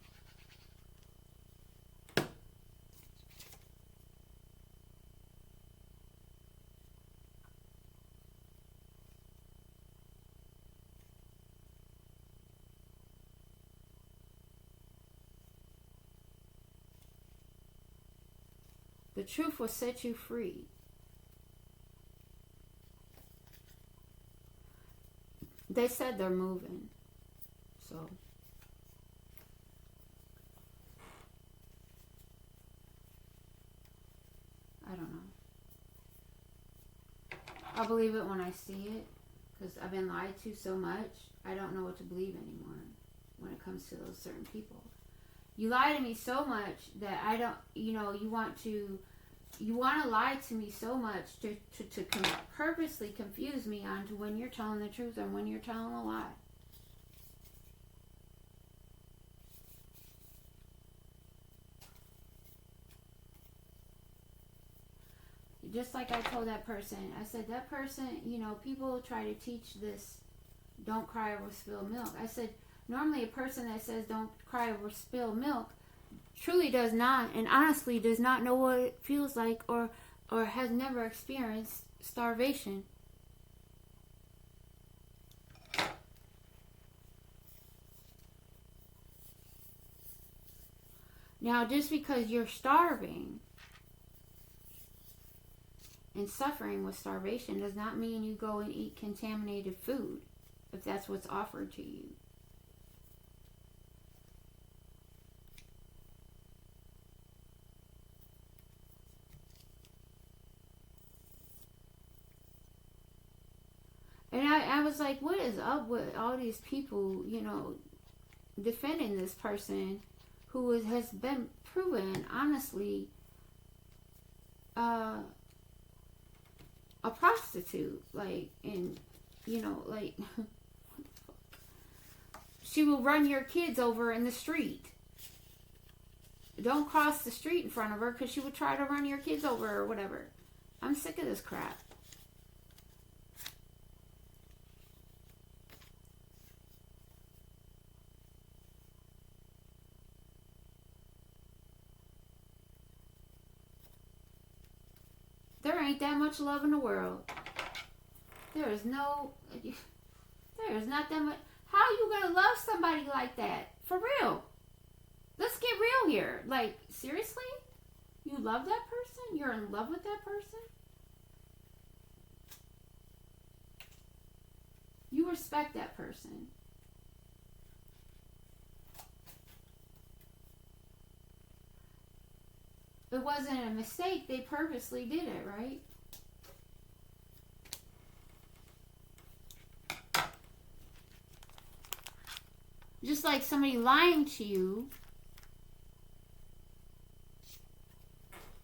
The truth will set you free. They said they're moving. So I don't know. I'll believe it when I see it, because I've been lied to so much. I don't know what to believe anymore when it comes to those certain people. You lie to me so much that I don't, you want to lie to me so much to purposely confuse me onto when you're telling the truth and when you're telling a lie. Just like I told that person, I said, that person, people try to teach this, don't cry over spilled milk. I said, normally a person that says don't cry over spilled milk truly does not, and honestly does not know what it feels like, or has never experienced starvation. Now, just because you're starving and suffering with starvation does not mean you go and eat contaminated food if that's what's offered to you. And I was like, what is up with all these people, defending this person who has been proven, honestly, a prostitute, she will run your kids over in the street. Don't cross the street in front of her because she would try to run your kids over or whatever. I'm sick of this crap. There ain't that much love in the world. There is not that much. How are you gonna love somebody like that? For real. Let's get real here. Like, seriously? You love that person? You're in love with that person? You respect that person. It wasn't a mistake. They purposely did it, right? Just like somebody lying to you,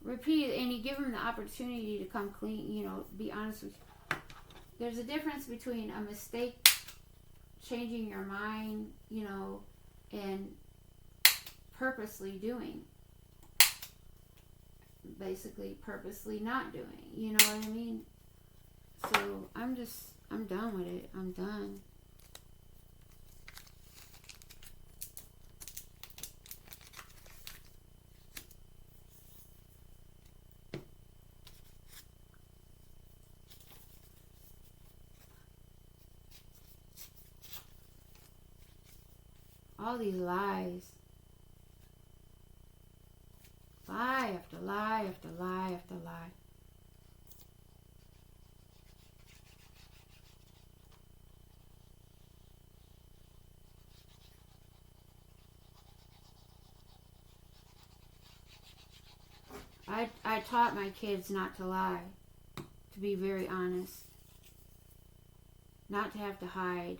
repeat it, and you give them the opportunity to come clean, be honest with you. There's a difference between a mistake, changing your mind, and purposely doing. Basically, purposely not doing. You know what I mean? So, I'm done with it. I'm done. All these lies. Lie after lie after lie after lie. I taught my kids not to lie, to be very honest. not to have to hide.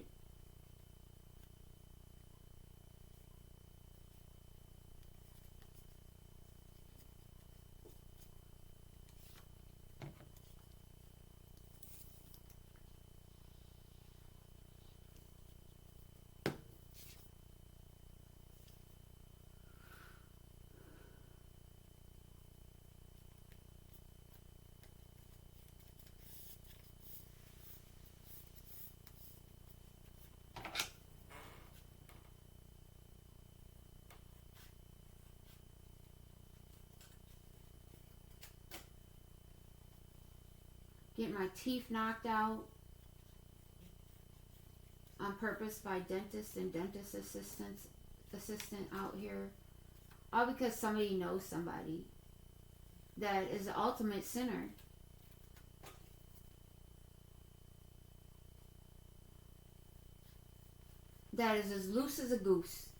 Get my teeth knocked out on purpose by dentists and dentist assistant out here, all because somebody knows somebody that is the ultimate sinner. That is as loose as a goose,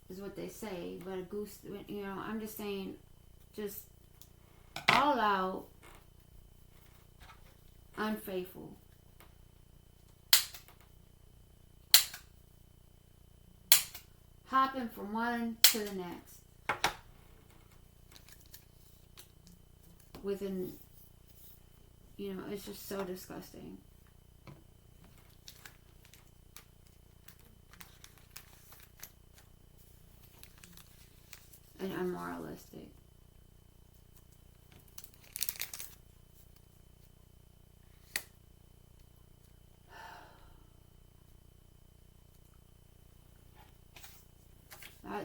is what they say. But a goose, you know, I'm just saying, just all out unfaithful. Hopping from one to the next. Within, you know, it's just so disgusting. And unmoralistic.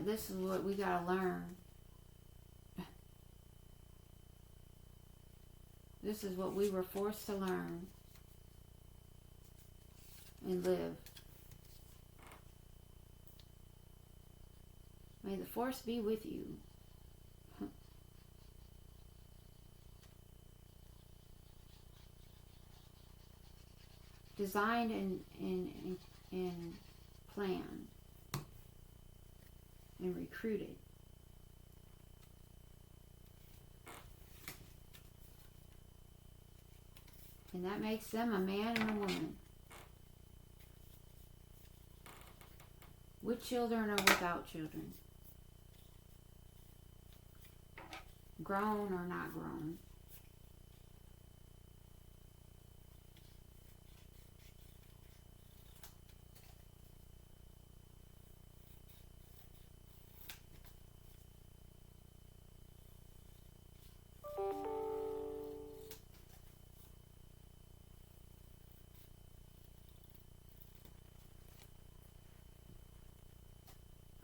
This is what we gotta learn. This is what we were forced to learn and live. May the force be with you. Designed and planned and recruited. And that makes them a man and a woman. With children or without children. Grown or not grown.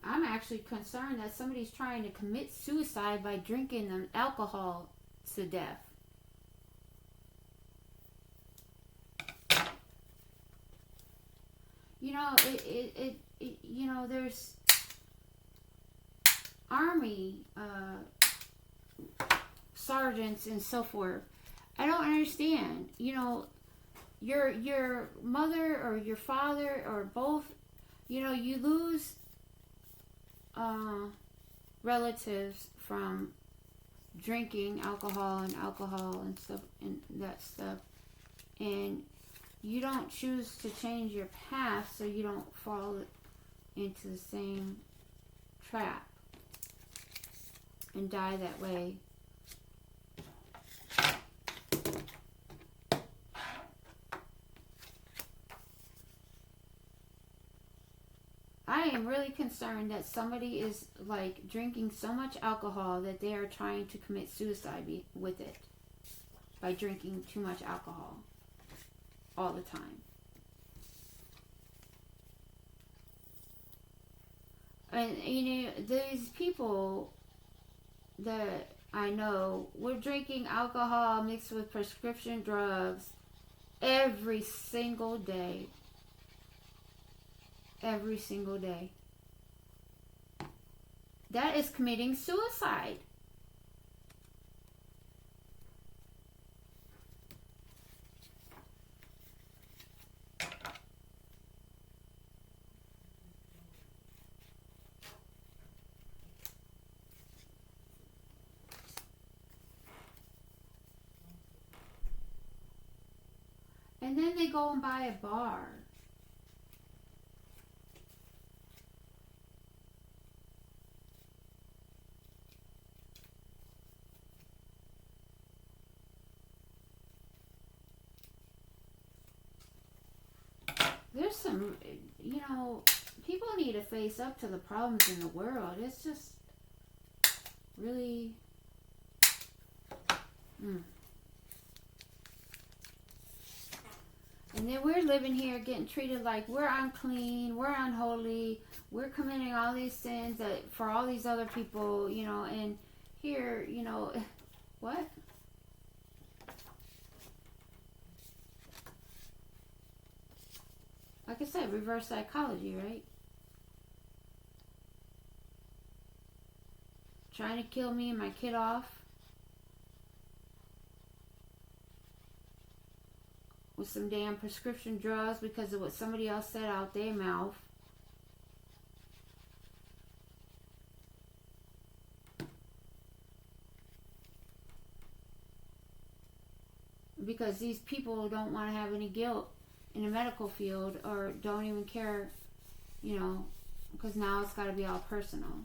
I'm actually concerned that somebody's trying to commit suicide by drinking them alcohol to death. You know, it you know, there's army sergeants and so forth. I don't understand. You know, your mother or your father or both, you know, you lose relatives from drinking alcohol and stuff and that stuff, and you don't choose to change your path so you don't fall into the same trap and die that way. I am really concerned that somebody is like drinking so much alcohol that they are trying to commit suicide with it by drinking too much alcohol all the time. And you know, these people that I know were drinking alcohol mixed with prescription drugs every single day. Every single day. That is committing suicide. And And then they go and buy a bar. There's some, people need to face up to the problems in the world. It's just really. And then we're living here getting treated like we're unclean, we're unholy, we're committing all these sins for all these other people, and here, what? Like I said, reverse psychology, right? Trying to kill me and my kid off with some damn prescription drugs because of what somebody else said out their mouth. Because these people don't want to have any guilt in the medical field or don't even care, because now it's got to be all personal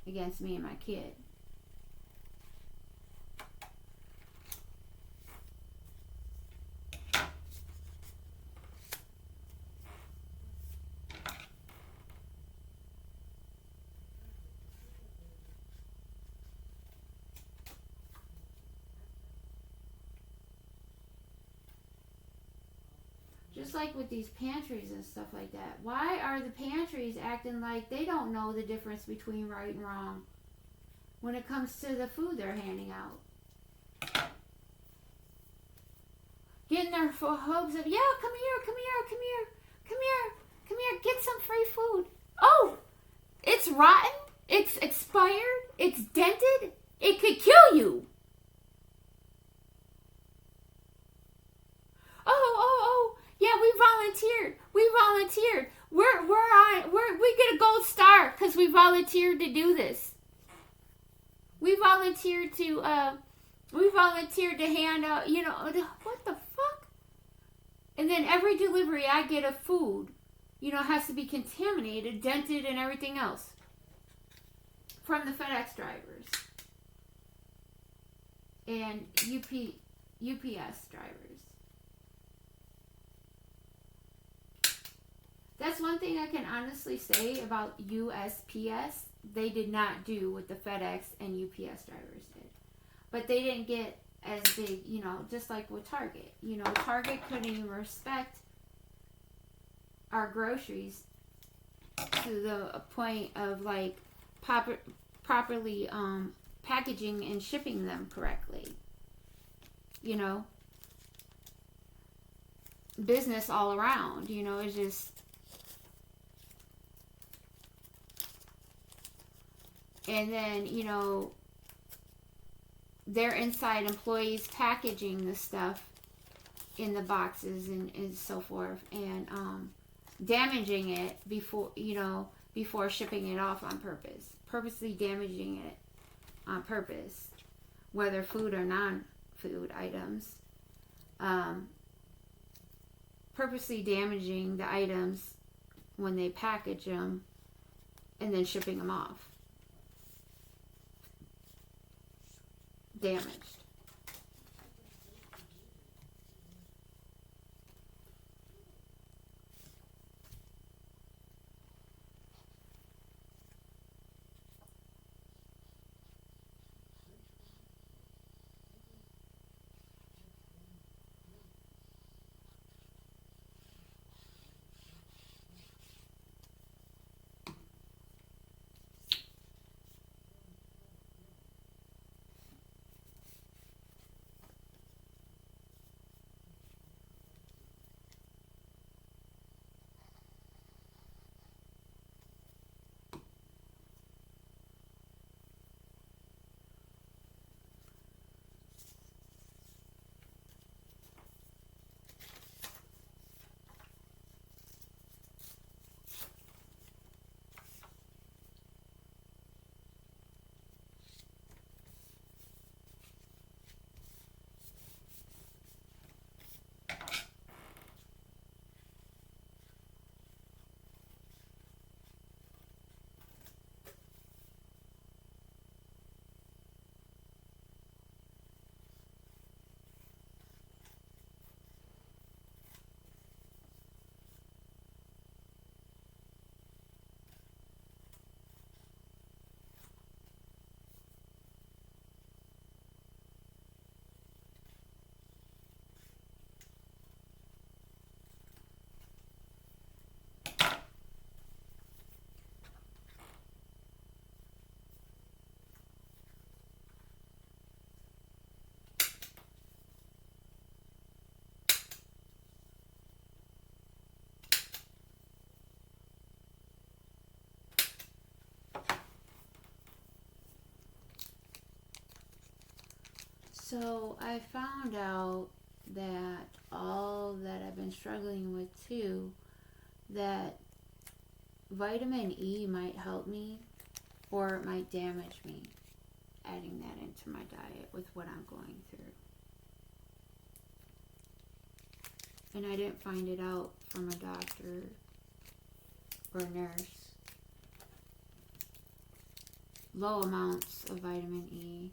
against me and my kid. Just like with these pantries and stuff like that. Why are the pantries acting like they don't know the difference between right and wrong when it comes to the food they're handing out? Getting their hopes of, yeah, come here, get some free food. Oh, it's rotten, it's expired, it's dented, it could kill you. Oh, yeah, we volunteered. We get a gold star because we volunteered to do this. We volunteered to hand out, what the fuck? And then every delivery I get of food, has to be contaminated, dented, and everything else from the FedEx drivers and UPS drivers. That's one thing I can honestly say about USPS. They did not do what the FedEx and UPS drivers did. But they didn't get as big, just like with Target. Target couldn't even respect our groceries to the point of like properly packaging and shipping them correctly. Business all around, it's just. And then, their inside employees packaging the stuff in the boxes and so forth, and damaging it before shipping it off on purpose. Purposely damaging it on purpose, whether food or non-food items. Purposely damaging the items when they package them and then shipping them off. Damaged. So I found out that all that I've been struggling with too, that vitamin E might help me or it might damage me, adding that into my diet with what I'm going through. And I didn't find it out from a doctor or nurse. Low amounts of vitamin E.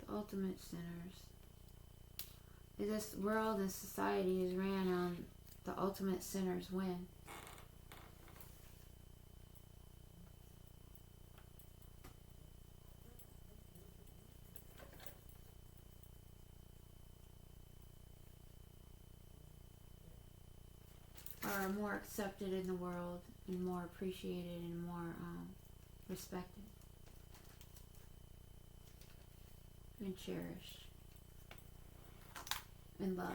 The ultimate sinners. This world and society is ran on the ultimate sinners win. Are more accepted in the world and more appreciated and more respected and cherished and loved.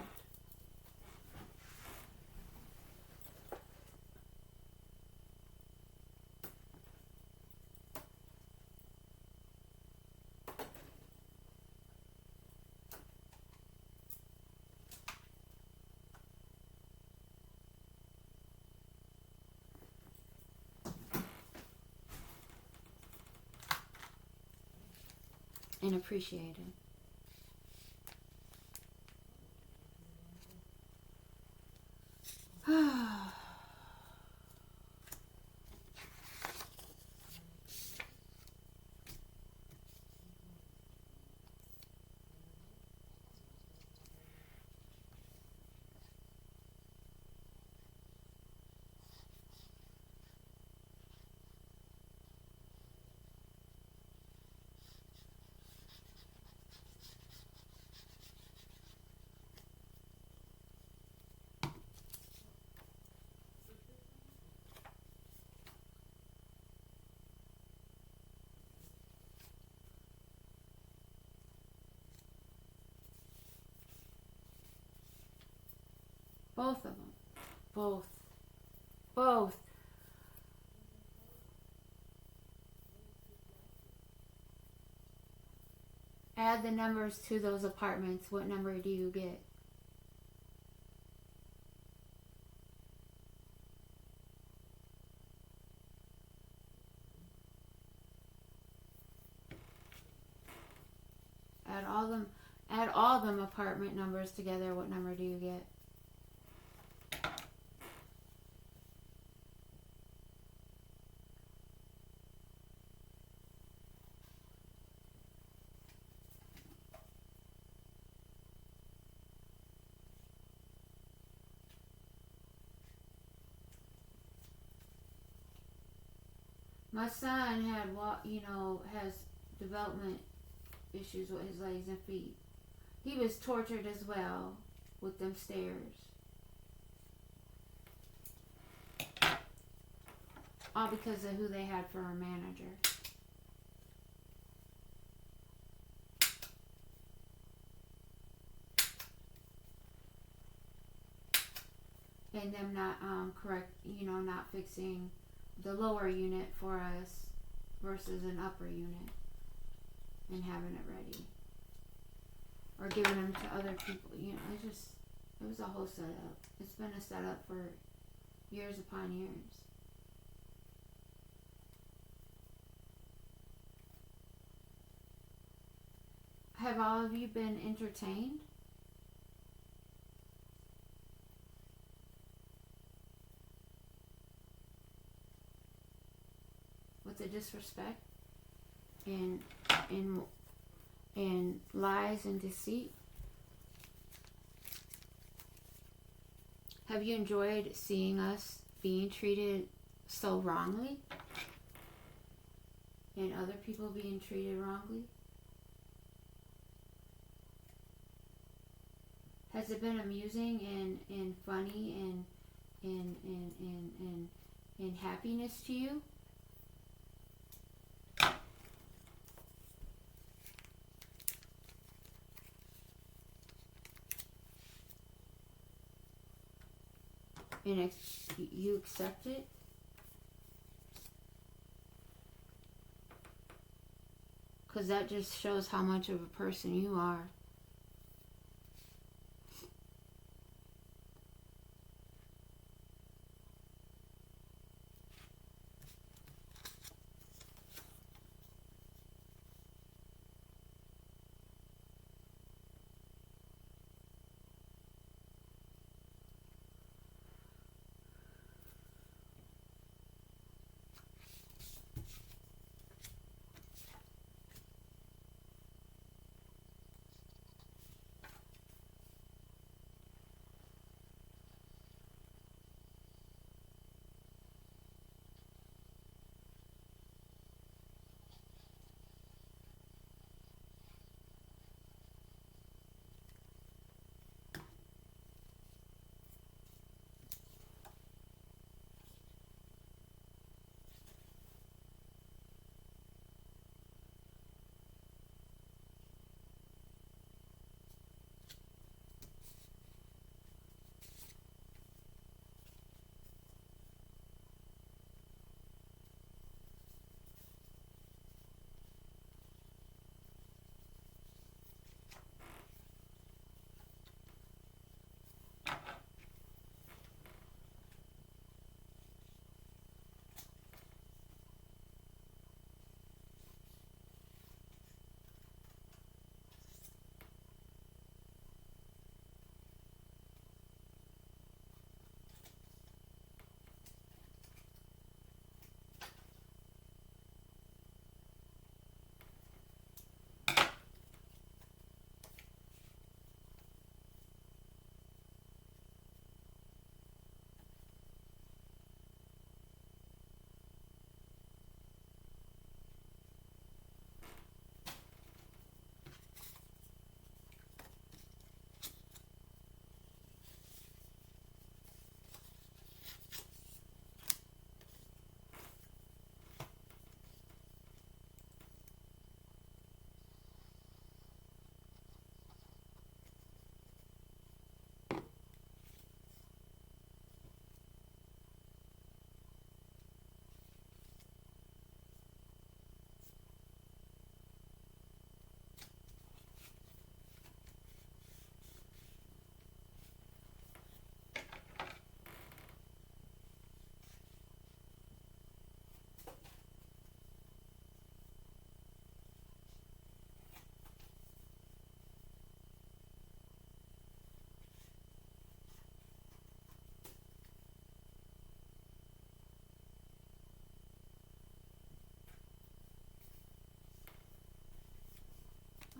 And appreciated. Both of them. Both. Both. Add the numbers to those apartments. What number do you get? Add all them apartment numbers together. What number do you get? My son has development issues with his legs and feet. He was tortured as well with them stairs. All because of who they had for a manager. And them not not fixing the lower unit for us versus an upper unit and having it ready. Or giving them to other people. It was a whole setup. It's been a setup for years upon years. Have all of you been entertained? With the disrespect and lies and deceit? Have you enjoyed seeing us being treated so wrongly, and other people being treated wrongly? Has it been amusing and funny and happiness to you? And you accept it? Because that just shows how much of a person you are.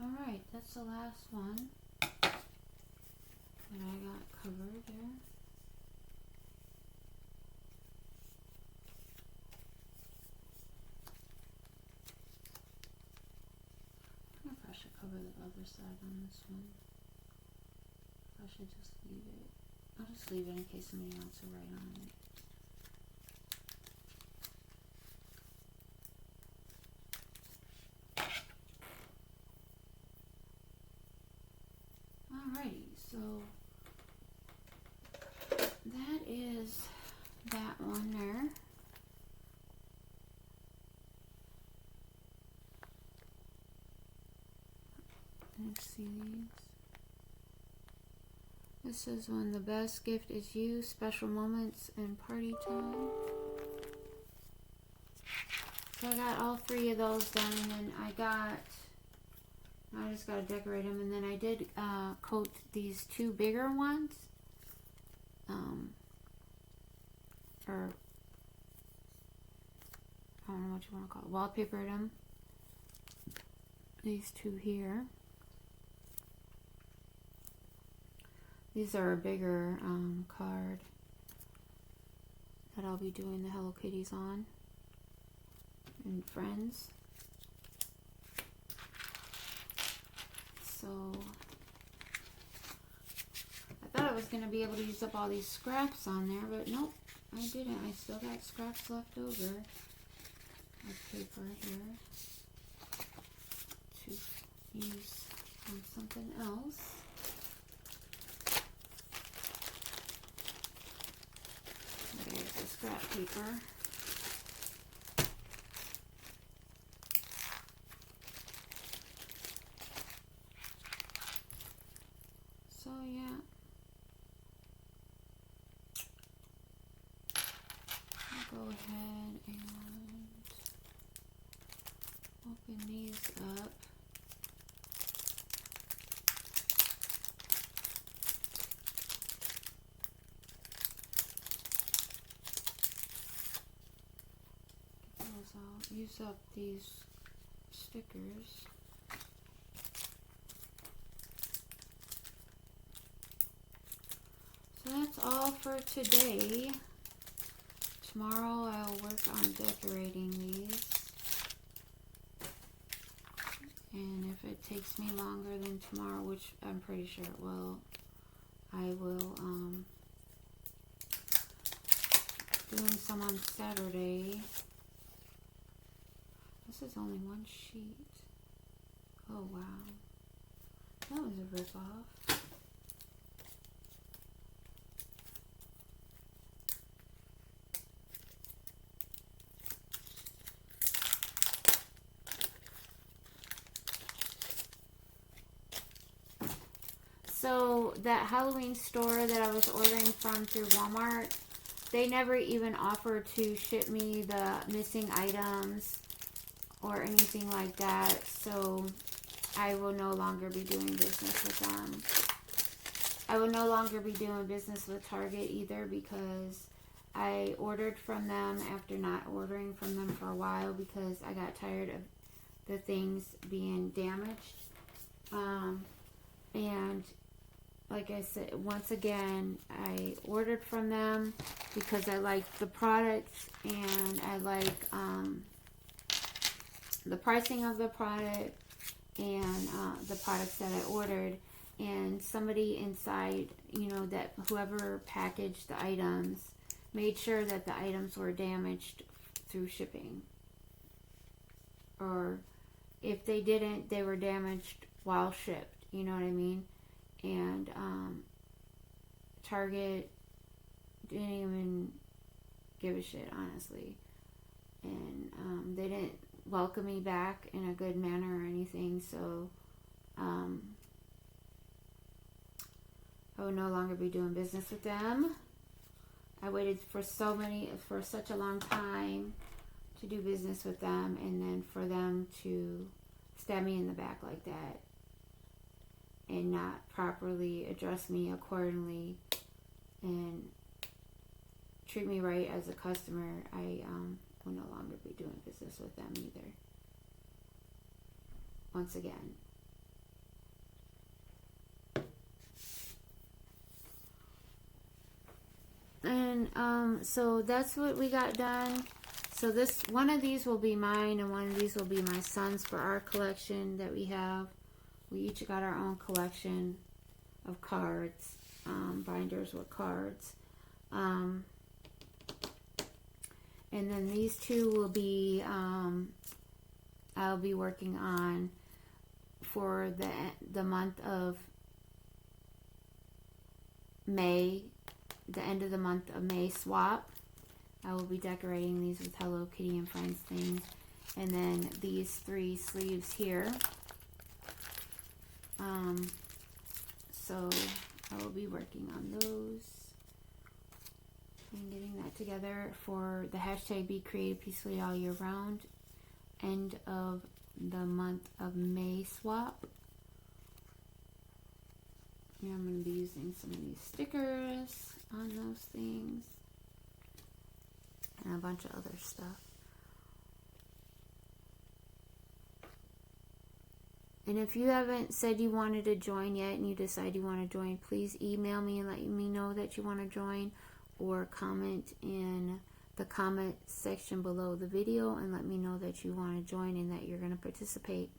Alright, that's the last one that I got covered there. I wonder if I should cover the other side on this one. I should just leave it. I'll just leave it in case somebody wants to write on it. Alrighty, so that is that one there. Let's see these. This is when the best gift is you, special moments and party time. So I got all three of those done, and then I just got to decorate them, and then I did coat these two bigger ones, or I don't know what you want to call it, wallpapered them, these two here. These are a bigger card that I'll be doing the Hello Kitties on. And Friends. So I thought I was going to be able to use up all these scraps on there, but nope, I didn't. I still got scraps left over of paper here to use on something else. There's the scrap paper. So yeah, I'll go ahead and open these up. I'll use up these stickers. So that's all for today. Tomorrow I'll work on decorating these. And if it takes me longer than tomorrow, which I'm pretty sure it will, I will doing some on Saturday. This is only one sheet. Oh wow. That was a rip-off. So that Halloween store that I was ordering from through Walmart, they never even offered to ship me the missing items or anything like that. So I will no longer be doing business with them. I will no longer be doing business with Target either, because I ordered from them after not ordering from them for a while because I got tired of the things being damaged. And like I said, once again, I ordered from them because I like the products and I like the pricing of the product and the products that I ordered. And somebody inside, you know, that whoever packaged the items made sure that the items were damaged through shipping. Or if they didn't, they were damaged while shipped. You know what I mean? And Target didn't even give a shit, honestly. And they didn't welcome me back in a good manner or anything. So I will no longer be doing business with them. I waited for such a long time to do business with them, and then for them to stab me in the back like that and not properly address me accordingly and treat me right as a customer, I will no longer be doing business with them either. Once again. And so that's what we got done. So this one of these will be mine and one of these will be my son's for our collection that we have. We each got our own collection of cards, binders with cards. And then these two will be, I'll be working on for the month of May, the end of the month of May swap. I will be decorating these with Hello Kitty and Friends things. And then these 3 sleeves here. So I will be working on those and getting that together for the hashtag Be Creative Peacefully All Year Round end of the month of May swap. Yeah, I'm going to be using some of these stickers on those things and a bunch of other stuff. And if you haven't said you wanted to join yet and you decide you want to join, please email me and let me know that you want to join, or comment in the comment section below the video and let me know that you want to join and that you're going to participate.